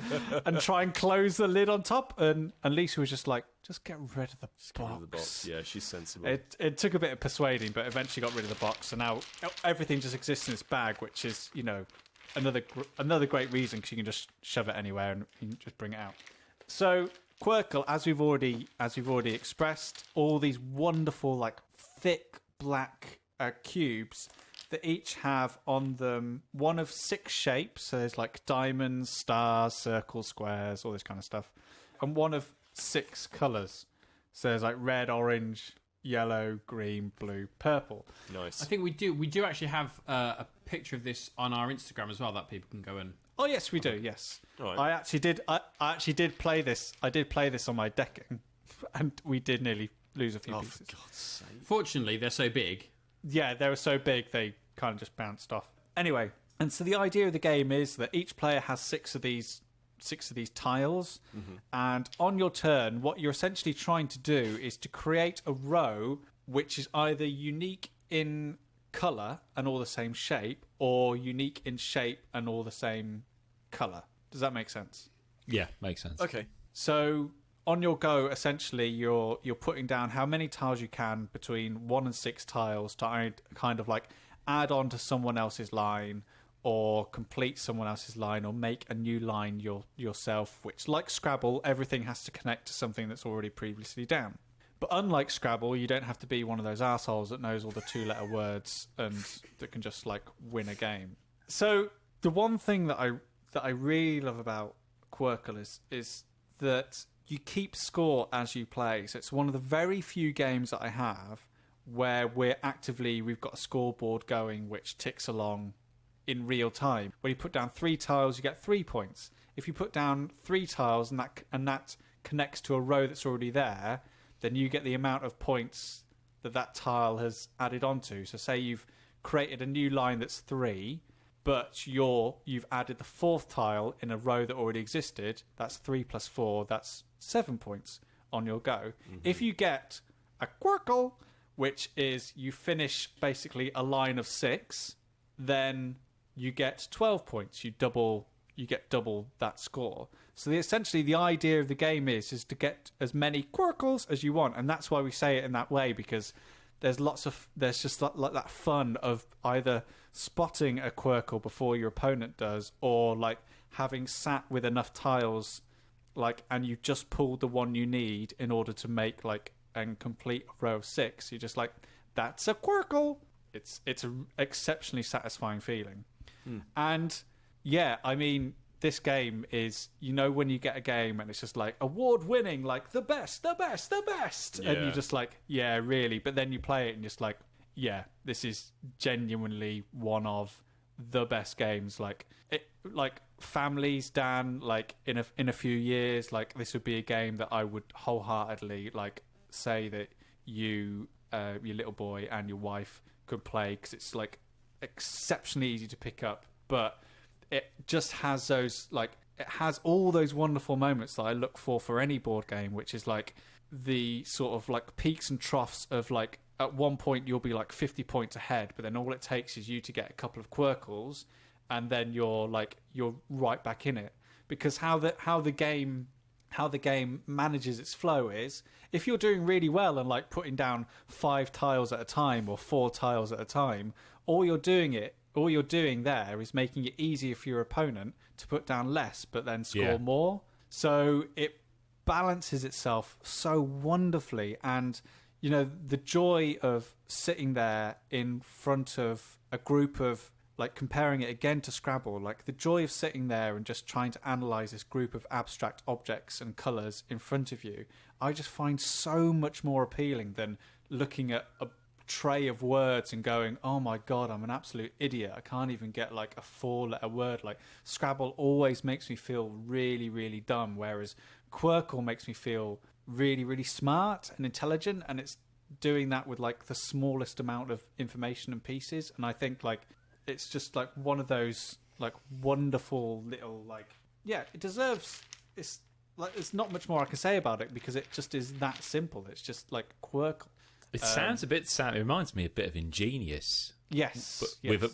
and try and close the lid on top. And Lisa was just like, just get rid of the box.
Yeah, she's sensible.
It took a bit of persuading, but eventually got rid of the box, and now everything just exists in this bag, which is another great reason because you can just shove it anywhere and you can just bring it out. So Qwirkle, as we've already expressed, all these wonderful like thick black cubes that each have on them one of 6 shapes. So there's like diamonds, stars, circles, squares, all this kind of stuff, and one of 6 colours. So there's like red, orange, yellow, green, blue, purple.
Nice.
I think we do actually have a picture of this on our Instagram as well that people can go and.
Oh yes, we do. Yes,
Right.
I actually did play this. I did play this on my decking, and we did nearly lose a few pieces.
For God's sake.
Fortunately, they're so big.
Yeah, they were so big they kind of just bounced off. Anyway, and so the idea of the game is that each player has 6 of these tiles, and on your turn, what you're essentially trying to do is to create a row which is either unique in colour and all the same shape, or unique in shape and all the same colour. Does that make sense?
Yeah, makes sense.
Okay.
So on your go, essentially, you're putting down how many tiles you can between 1 and 6 tiles to kind of like add on to someone else's line, or complete someone else's line, or make a new line yourself, which, like Scrabble, everything has to connect to something that's already previously down. But unlike Scrabble, you don't have to be one of those assholes that knows all the 2-letter words and that can just like win a game. So the one thing that I really love about Qwirkle is that you keep score as you play. So it's one of the very few games that I have where we've got a scoreboard going which ticks along in real time. When you put down 3 tiles, you get 3 points. If you put down 3 tiles and that connects to a row that's already there, then you get the amount of points that tile has added onto. So say you've created a new line that's 3, but you've added the 4th tile in a row that already existed. That's 3 plus 4. That's 7 points on your go. If you get a Qwirkle, which is you finish basically a line of 6, then you get 12 points. You get double that score. So essentially the idea of the game is to get as many Qwirkles as you want, and that's why we say it in that way, because there's just like that fun of either spotting a Qwirkle before your opponent does, or like having sat with enough tiles, like, and you just pulled the one you need in order to make like and complete a row of 6. You're just like, that's a Qwirkle. It's an exceptionally satisfying feeling. And yeah, I mean, this game is, when you get a game and it's just like award-winning, like the best, and you're just like, yeah, really. But then you play it and just like, yeah, this is genuinely one of the best games. Like families, Dan, like in a few years, like this would be a game that I would wholeheartedly like say that your little boy and your wife could play, because it's like exceptionally easy to pick up, but it just has those, like, it has all those wonderful moments that I look for any board game, which is like the sort of like peaks and troughs of like, at one point you'll be like 50 points ahead, but then all it takes is you to get a couple of Qwirkles and then you're right back in it. Because how the game manages its flow is, if you're doing really well and like putting down 5 tiles at a time or 4 tiles at a time, all you're doing there is making it easier for your opponent to put down less but then score more. So it balances itself so wonderfully, and the joy of sitting there in front of a group of, like, comparing it again to Scrabble, like the joy of sitting there and just trying to analyze this group of abstract objects and colors in front of you, I just find so much more appealing than looking at a tray of words and going, oh my god, I'm an absolute idiot, I can't even get like a 4-letter word. Like, Scrabble always makes me feel really, really dumb, whereas Qwirkle makes me feel really, really smart and intelligent, and it's doing that with like the smallest amount of information and pieces. And I think like it's just like one of those like wonderful little, like, yeah, it deserves, it's like, there's not much more I can say about it because it just is that simple. It's just like Qwirkle.
It sounds a bit sad. It reminds me a bit of Ingenious.
Yes,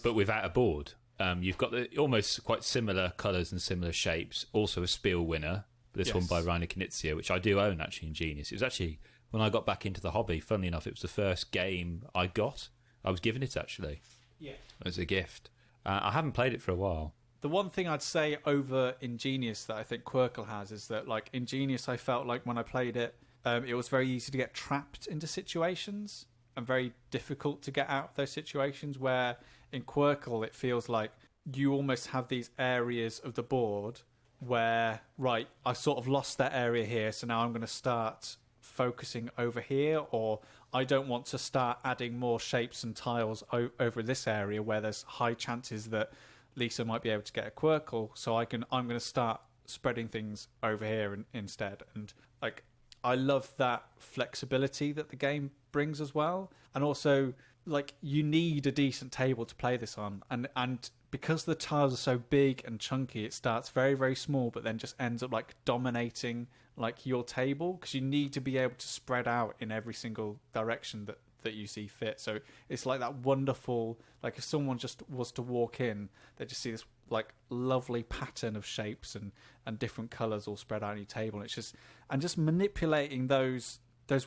but without a board. You've got the almost quite similar colours and similar shapes. Also a Spiel winner. This one by Rainer Knizia, which I do own actually in Genius. It was actually, when I got back into the hobby, funnily enough, it was the first game I got. I was given it actually. Yeah. As a gift. I haven't played it for a while.
The one thing I'd say over Ingenious that I think Qwirkle has is that, like, Ingenious, I felt like when I played it, it was very easy to get trapped into situations and very difficult to get out of those situations, where in Qwirkle it feels like you almost have these areas of the board where, right, I sort of lost that area here, so now I'm going to start focusing over here, or I don't want to start adding more shapes and tiles over this area where there's high chances that Lisa might be able to get a Qwirkle, so I'm going to start spreading things over here instead. And like, I love that flexibility that the game brings as well. And also, like, you need a decent table to play this on, and because the tiles are so big and chunky, it starts very, very small, but then just ends up like dominating like your table, because you need to be able to spread out in every single direction that you see fit. So it's like that wonderful, like, if someone just was to walk in, they just see this like lovely pattern of shapes and different colors all spread out on your table. And it's just manipulating those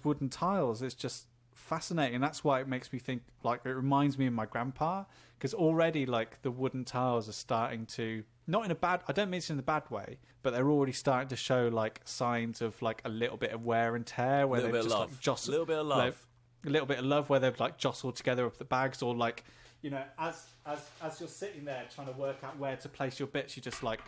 wooden tiles, it's just fascinating. That's why it makes me think, like, it reminds me of my grandpa, because already like the wooden tiles are starting to, not in a bad, I don't mean it's in a bad way, but they're already starting to show like signs of like a little bit of wear and tear, where they've just like jostled,
a little bit of love,
a little bit of love, where they've like jostled together up the bags, or like, you know, as you're sitting there trying to work out where to place your bits, you just like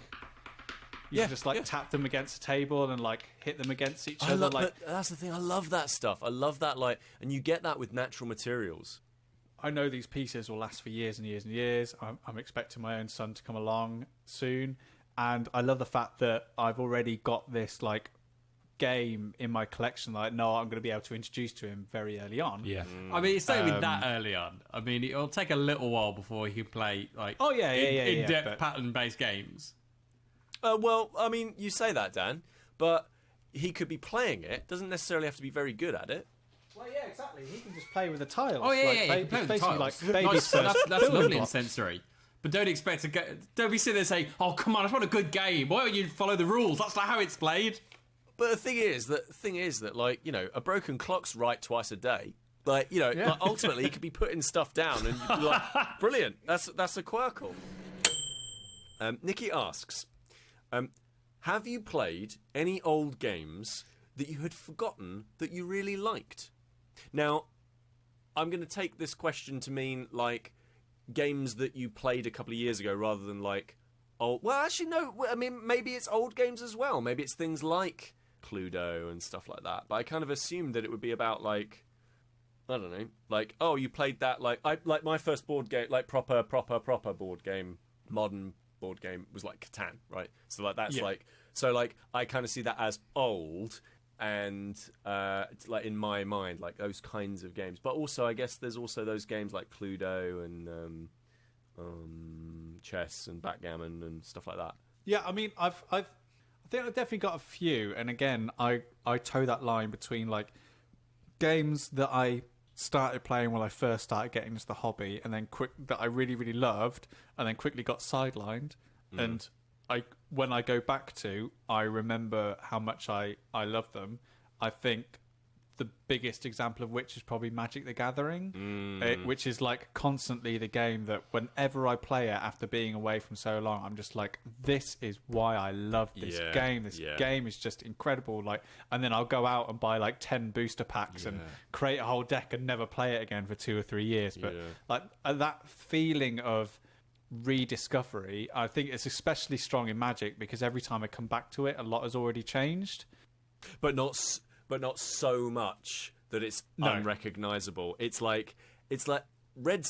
tap them against the table and like hit them against each other. Like,
that's the thing. I love that stuff. I love that, like, and you get that with natural materials.
I know these pieces will last for years and years and years. I'm expecting my own son to come along soon, and I love the fact that I've already got this like game in my collection that I know I'm going to be able to introduce to him very early on.
Yeah,
I mean, it's not even that early on. I mean, it'll take a little while before he can play like in-depth pattern-based games.
Well, I mean, you say that, Dan, but he could be playing it. Doesn't necessarily have to be very good at it.
Well, yeah, exactly. He can just play with the tiles.
Oh, yeah, he can play with the tiles.
Like baby
that's lovely and sensory. But don't expect to don't be sitting there saying, "Oh, come on, I just want a good game. Why don't you follow the rules? That's not how it's played."
But the thing is that like, you know, a broken clock's right twice a day. Like, you know, like, ultimately he could be putting stuff down and you'd be like, brilliant. That's a Qwirkle. Nicky asks, have you played any old games that you had forgotten that you really liked? Now, I'm going to take this question to mean like games that you played a couple of years ago, rather than like old. Well, actually, no. I mean, maybe it's old games as well. Maybe it's things like Cluedo and stuff like that. But I kind of assumed that it would be about like, I don't know, like, oh, you played that, like my first board game, like proper board game, modern board game was like Catan, right? So like that's like, so like I kind of see that as old. And it's like in my mind, like those kinds of games. But also, I guess there's also those games like Cluedo and chess and backgammon and stuff like that.
Yeah, I mean, I think I've definitely got a few. And again, I toe that line between like games that I started playing when I first started getting into the hobby, and then that I really really loved, and then quickly got sidelined, and when I go back to, I remember how much I love them. I think the biggest example of which is probably Magic the Gathering, which is like constantly the game that whenever I play it after being away from so long, I'm just like, this is why I love this game. This game is just incredible. Like, and then I'll go out and buy like 10 booster packs and create a whole deck and never play it again for 2 or 3 years. But like that feeling of rediscovery, I think it's especially strong in Magic because every time I come back to it, a lot has already changed,
but not so much that it's unrecognizable. It's like red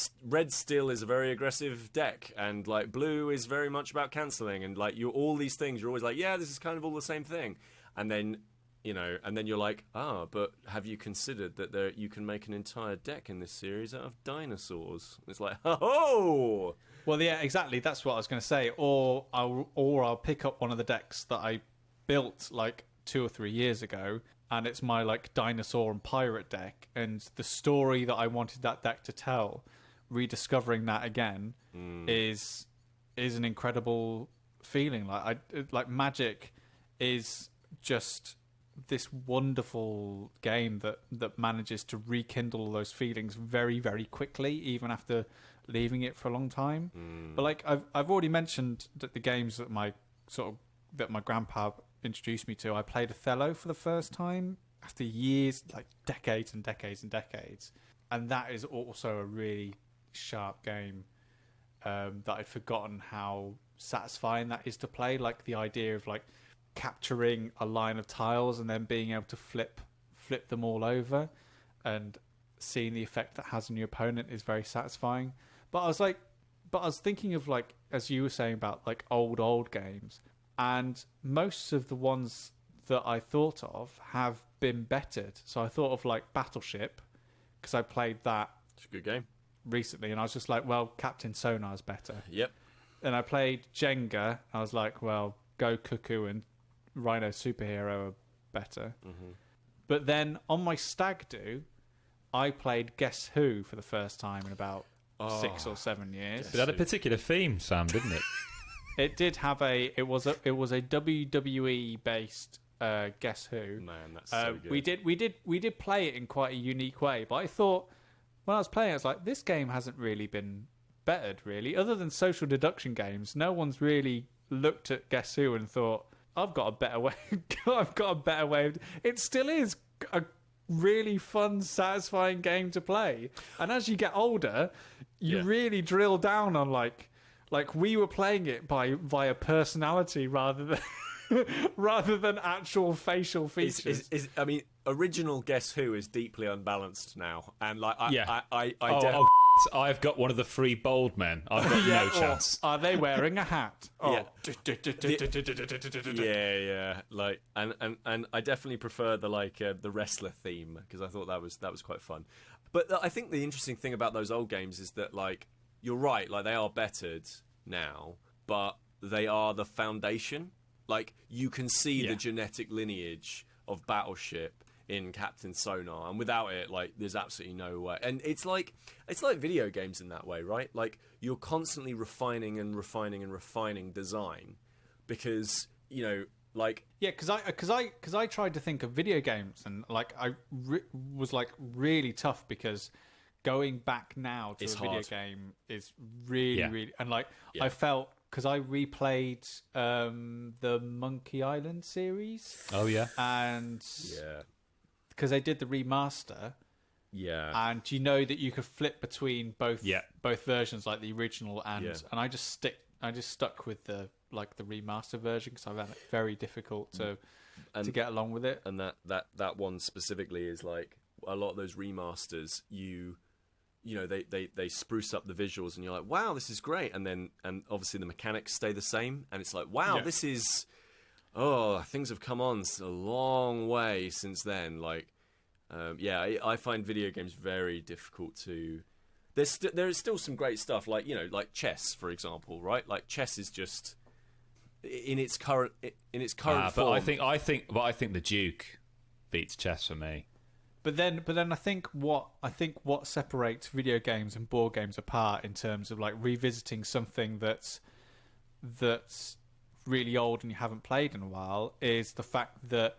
still is a very aggressive deck, and like blue is very much about cancelling, and like all these things you're always like, yeah, this is kind of all the same thing, and then you're like, but have you considered that you can make an entire deck in this series out of dinosaurs? It's like, oh.
Well, yeah, exactly. That's what I was going to say. Or I'll pick up one of the decks that I built like 2 or 3 years ago, and it's my like dinosaur and pirate deck, and the story that I wanted that deck to tell, rediscovering that again is an incredible feeling. Like Magic is just this wonderful game that manages to rekindle all those feelings very very quickly, even after leaving it for a long time. But like I've already mentioned that the games that my grandpa introduced me to, I played Othello for the first time after years, like decades and decades and decades, and that is also a really sharp game that I'd forgotten how satisfying that is to play. Like the idea of like capturing a line of tiles and then being able to flip them all over and seeing the effect that has on your opponent is very satisfying. But I was thinking of, like, as you were saying about like old games, and most of the ones that I thought of have been bettered. So I thought of like Battleship, because I played that.
It's a good game
recently, and I was just like, well, Captain Sonar's better.
Yep.
And I played Jenga. I was like, well, Go Cuckoo and Rhino Superhero are better. But then on my stag do, I played Guess Who for the first time in about 6 or 7 years.
It had a particular theme, Sam, didn't it?
It did have it was a WWE based Guess Who.
Man, that's so good.
We did play it in quite a unique way, but I thought when I was playing, I was like, this game hasn't really been bettered, really. Other than social deduction games, no one's really looked at Guess Who and thought, I've got a better way. I've got a better way. It still is a really fun, satisfying game to play. And as you get older, you really drill down on like we were playing it via personality rather than actual facial features.
I mean, original Guess Who is deeply unbalanced now, and like
I've got one of the 3 bald men. I've got no chance.
Are they wearing a hat?
Yeah. Like, and I definitely prefer the wrestler theme, because I thought that was quite fun. But I think the interesting thing about those old games is that, like, you're right, like they are bettered now, but they are the foundation. Like, you can see the genetic lineage of Battleship in Captain Sonar, and without it, like, there's absolutely no way. And it's like video games in that way, right? Like, you're constantly refining and refining and refining design, because, you know, like,
because I tried to think of video games, and like was like really tough, because going back now to a video game is really and like I felt, because I replayed the Monkey Island series.
Oh yeah.
And because they did the remaster.
Yeah.
And you know that you could flip between both versions, like the original and I just stuck with the like the remaster version because I found it very difficult to get along with it.
And that one specifically is like a lot of those remasters. You know, they spruce up the visuals, and you're like, wow, this is great. And obviously the mechanics stay the same, and it's like, wow, this is. Oh, things have come on a long way since then. Like, I find video games very difficult to. There is still some great stuff, like, you know, like chess, for example, right? Like chess is just in its current form.
But I think the Duke beats chess for me.
But then I think what separates video games and board games apart in terms of like revisiting something that's really old and you haven't played in a while is the fact that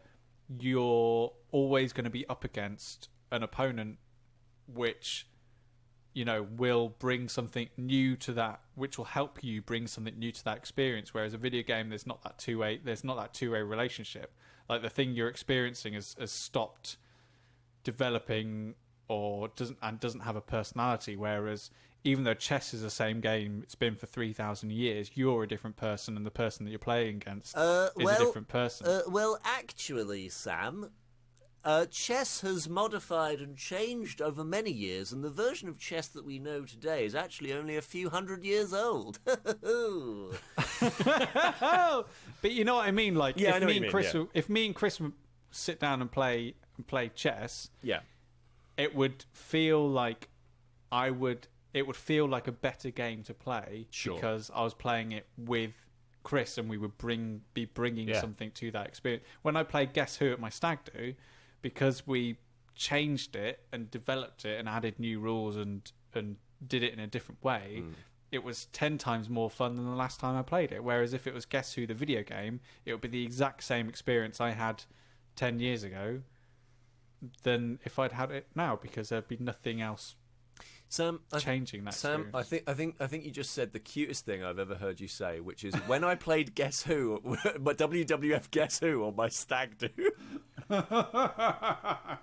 you're always going to be up against an opponent which, you know, will bring something new to that, which will help you bring something new to that experience. Whereas a video game, there's not that two-way relationship. Like the thing you're experiencing has stopped developing or doesn't have a personality. Whereas even though chess is the same game, it's been for 3,000 years, you're a different person, and the person that you're playing against is a different person.
Well, actually, Sam, chess has modified and changed over many years, and the version of chess that we know today is actually only a few hundred years old.
But you know what I mean? Like, if me and Chris would sit down and play chess, it would feel like it would feel like a better game to play because I was playing it with Chris, and we would be bringing something to that experience. When I played Guess Who at my stag do, because we changed it and developed it and added new rules and did it in a different way, it was 10 times more fun than the last time I played it. Whereas if it was Guess Who, the video game, it would be the exact same experience I had 10 years ago than if I'd had it now, because there'd be nothing else changing that experience.
Sam, I think you just said the cutest thing I've ever heard you say, which is when I played Guess Who, but WWF Guess Who on my stag do.
I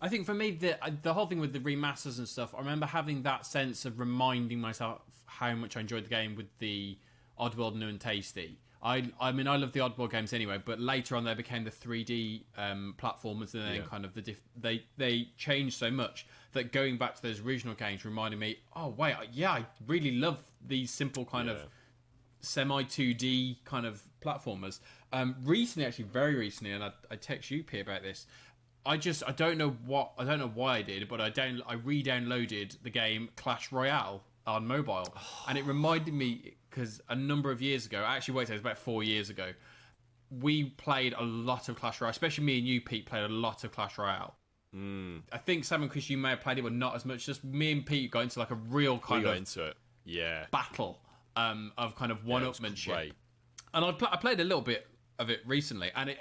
think for me, the whole thing with the remasters and stuff, I remember having that sense of reminding myself how much I enjoyed the game with the Oddworld New and Tasty. I mean, I love the Oddworld games anyway, but later on they became the 3D platformers, and then kind of they changed so much that going back to those original games reminded me, oh wait, I really love these simple kind of semi 2D kind of platformers. Very recently, and I text you, P, about this. I don't know why I did it, but I re-downloaded the game Clash Royale on mobile, and it reminded me, because a number of years ago, it was about 4 years ago, we played a lot of Clash Royale, especially me and you, Pete, played a lot of Clash Royale. I think Sam and Chris, you may have played it, but not as much. Just me and Pete got into like a real kind of battle of kind of one-upmanship. And I played a little bit of it recently, and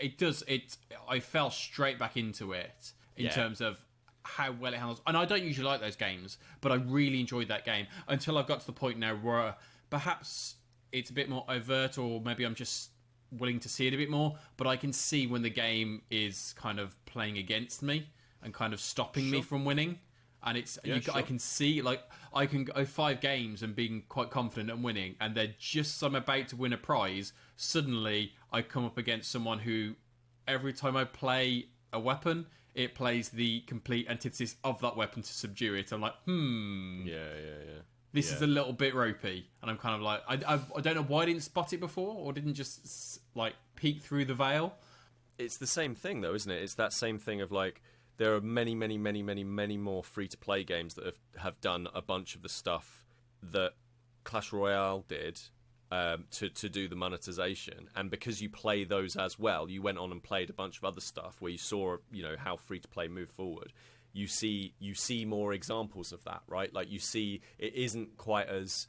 I fell straight back into it in terms of how well it handles. And I don't usually like those games, but I really enjoyed that game until I've got to the point now where perhaps it's a bit more overt, or maybe I'm just willing to see it a bit more, but I can see when the game is kind of playing against me and kind of stopping me from winning. And I can see, like, I can go 5 games and being quite confident and winning, and then just as I'm about to win a prize, suddenly I come up against someone who, every time I play a weapon, it plays the complete antithesis of that weapon to subdue it. I'm like, this is a little bit ropey. And I'm kind of like, I don't know why I didn't spot it before, or didn't just, like, peek through the veil.
It's the same thing, though, isn't it? It's that same thing of, like, there are many, many, many, many, many more free-to-play games that have done a bunch of the stuff that Clash Royale did to do the monetization. And because you play those as well, you went on and played a bunch of other stuff where you saw, you know, how free-to-play moved forward. You see more examples of that, right? Like, you see it isn't quite as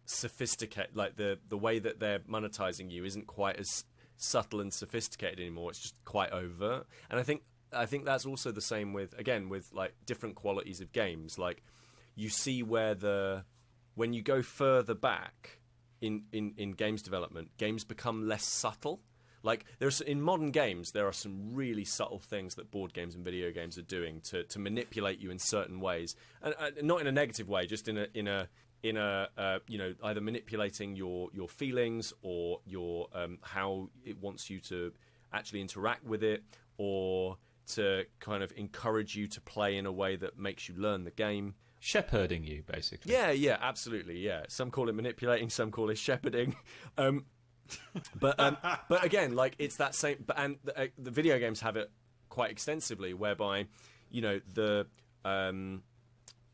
sophisticated. Like, the way that they're monetizing you isn't quite as subtle and sophisticated anymore. It's just quite overt. And I think that's also the same with like different qualities of games. Like, you see where when you go further back in games development, games become less subtle. Like, in modern games, there are some really subtle things that board games and video games are doing to manipulate you in certain ways, and not in a negative way, just in a in a either manipulating your feelings or your how it wants you to actually interact with it, or to kind of encourage you to play in a way that makes you learn the game.
Shepherding you, basically.
Yeah, absolutely. Yeah, some call it manipulating, some call it shepherding. But again, like it's that same. And the video games have it quite extensively, whereby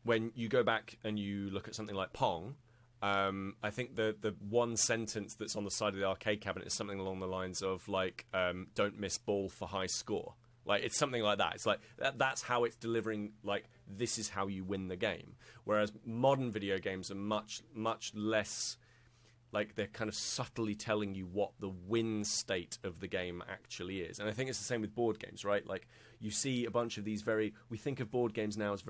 when you go back and you look at something like Pong, I think the one sentence that's on the side of the arcade cabinet is something along the lines of like, "Don't miss ball for high score." Like it's something like that. It's like that's how it's delivering. Like this is how you win the game. Whereas modern video games are much less. Like they're kind of subtly telling you what the win state of the game actually is. And I think it's the same with board games, right? Like you see a bunch of these we think of board games now as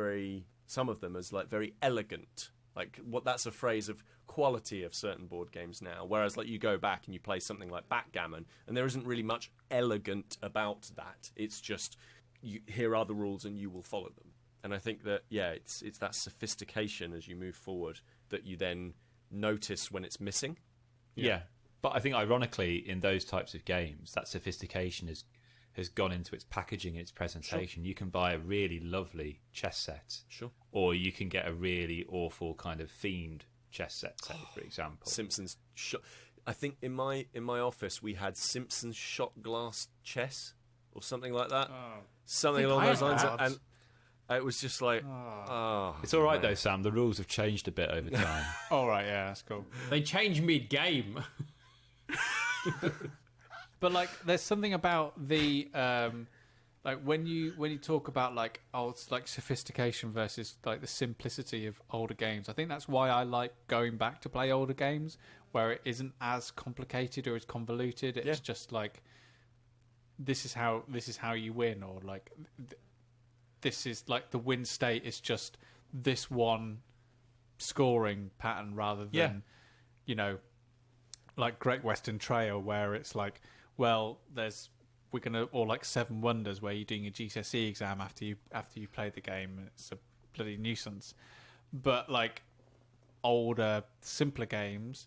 some of them as like very elegant. Like that's a phrase of quality of certain board games now. Whereas like you go back and you play something like backgammon and there isn't really much elegant about that. It's just, here are the rules and you will follow them. And I think that, it's that sophistication as you move forward that you then notice when it's missing.
Yeah. But I think ironically in those types of games, that sophistication has gone into its packaging, its presentation. Sure. You can buy a really lovely chess set.
Sure.
Or you can get a really awful kind of themed chess set, say, for example.
Simpsons shot. I think in my office we had Simpsons shot glass chess or something like that. Something along those lines. And it was just like,
It's all right, though, Sam. The rules have changed a bit over time.
All right, yeah, that's cool.
They change mid-game.
But like, there's something about the like when you talk about like sophistication versus like the simplicity of older games. I think that's why I like going back to play older games where it isn't as complicated or as convoluted. It's just like this is how you win, or like. This is like the win state is just this one scoring pattern rather than, like Great Western Trail where it's like, well, or like Seven Wonders where you're doing a GCSE exam after you play the game and it's a bloody nuisance. But like older, simpler games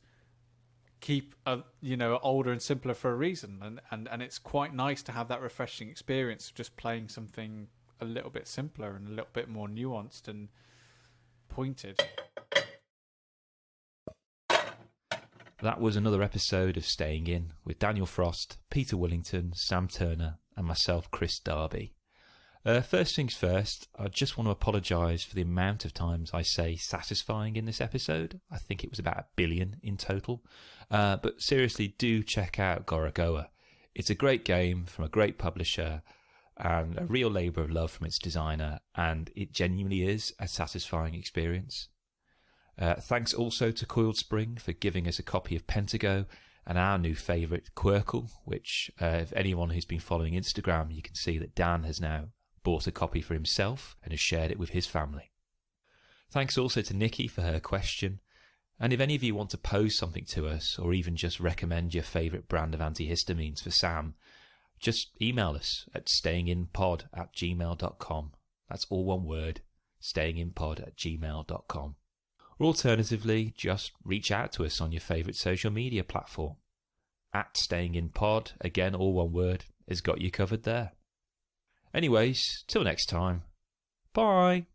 keep older and simpler for a reason, and it's quite nice to have that refreshing experience of just playing something a little bit simpler and a little bit more nuanced and pointed.
That was another episode of Staying In with Daniel Frost, Peter Willington, Sam Turner and myself, Kris Darby. First things first, I just want to apologise for the amount of times I say satisfying in this episode. I think it was about 1 billion in total. But seriously, do check out Gorogoa. It's a great game from a great publisher and a real labour of love from its designer, and it genuinely is a satisfying experience. Thanks also to Coiledspring for giving us a copy of Pentago and our new favourite, Qwirkle, which, if anyone who's been following Instagram, you can see that Dan has now bought a copy for himself and has shared it with his family. Thanks also to Nicky for her question, and if any of you want to pose something to us or even just recommend your favourite brand of antihistamines for Sam, just email us at stayinginpod@gmail.com. That's all one word, stayinginpod@gmail.com. Or alternatively, just reach out to us on your favourite social media platform. @stayinginpod, again all one word, has got you covered there. Anyways, till next time, bye!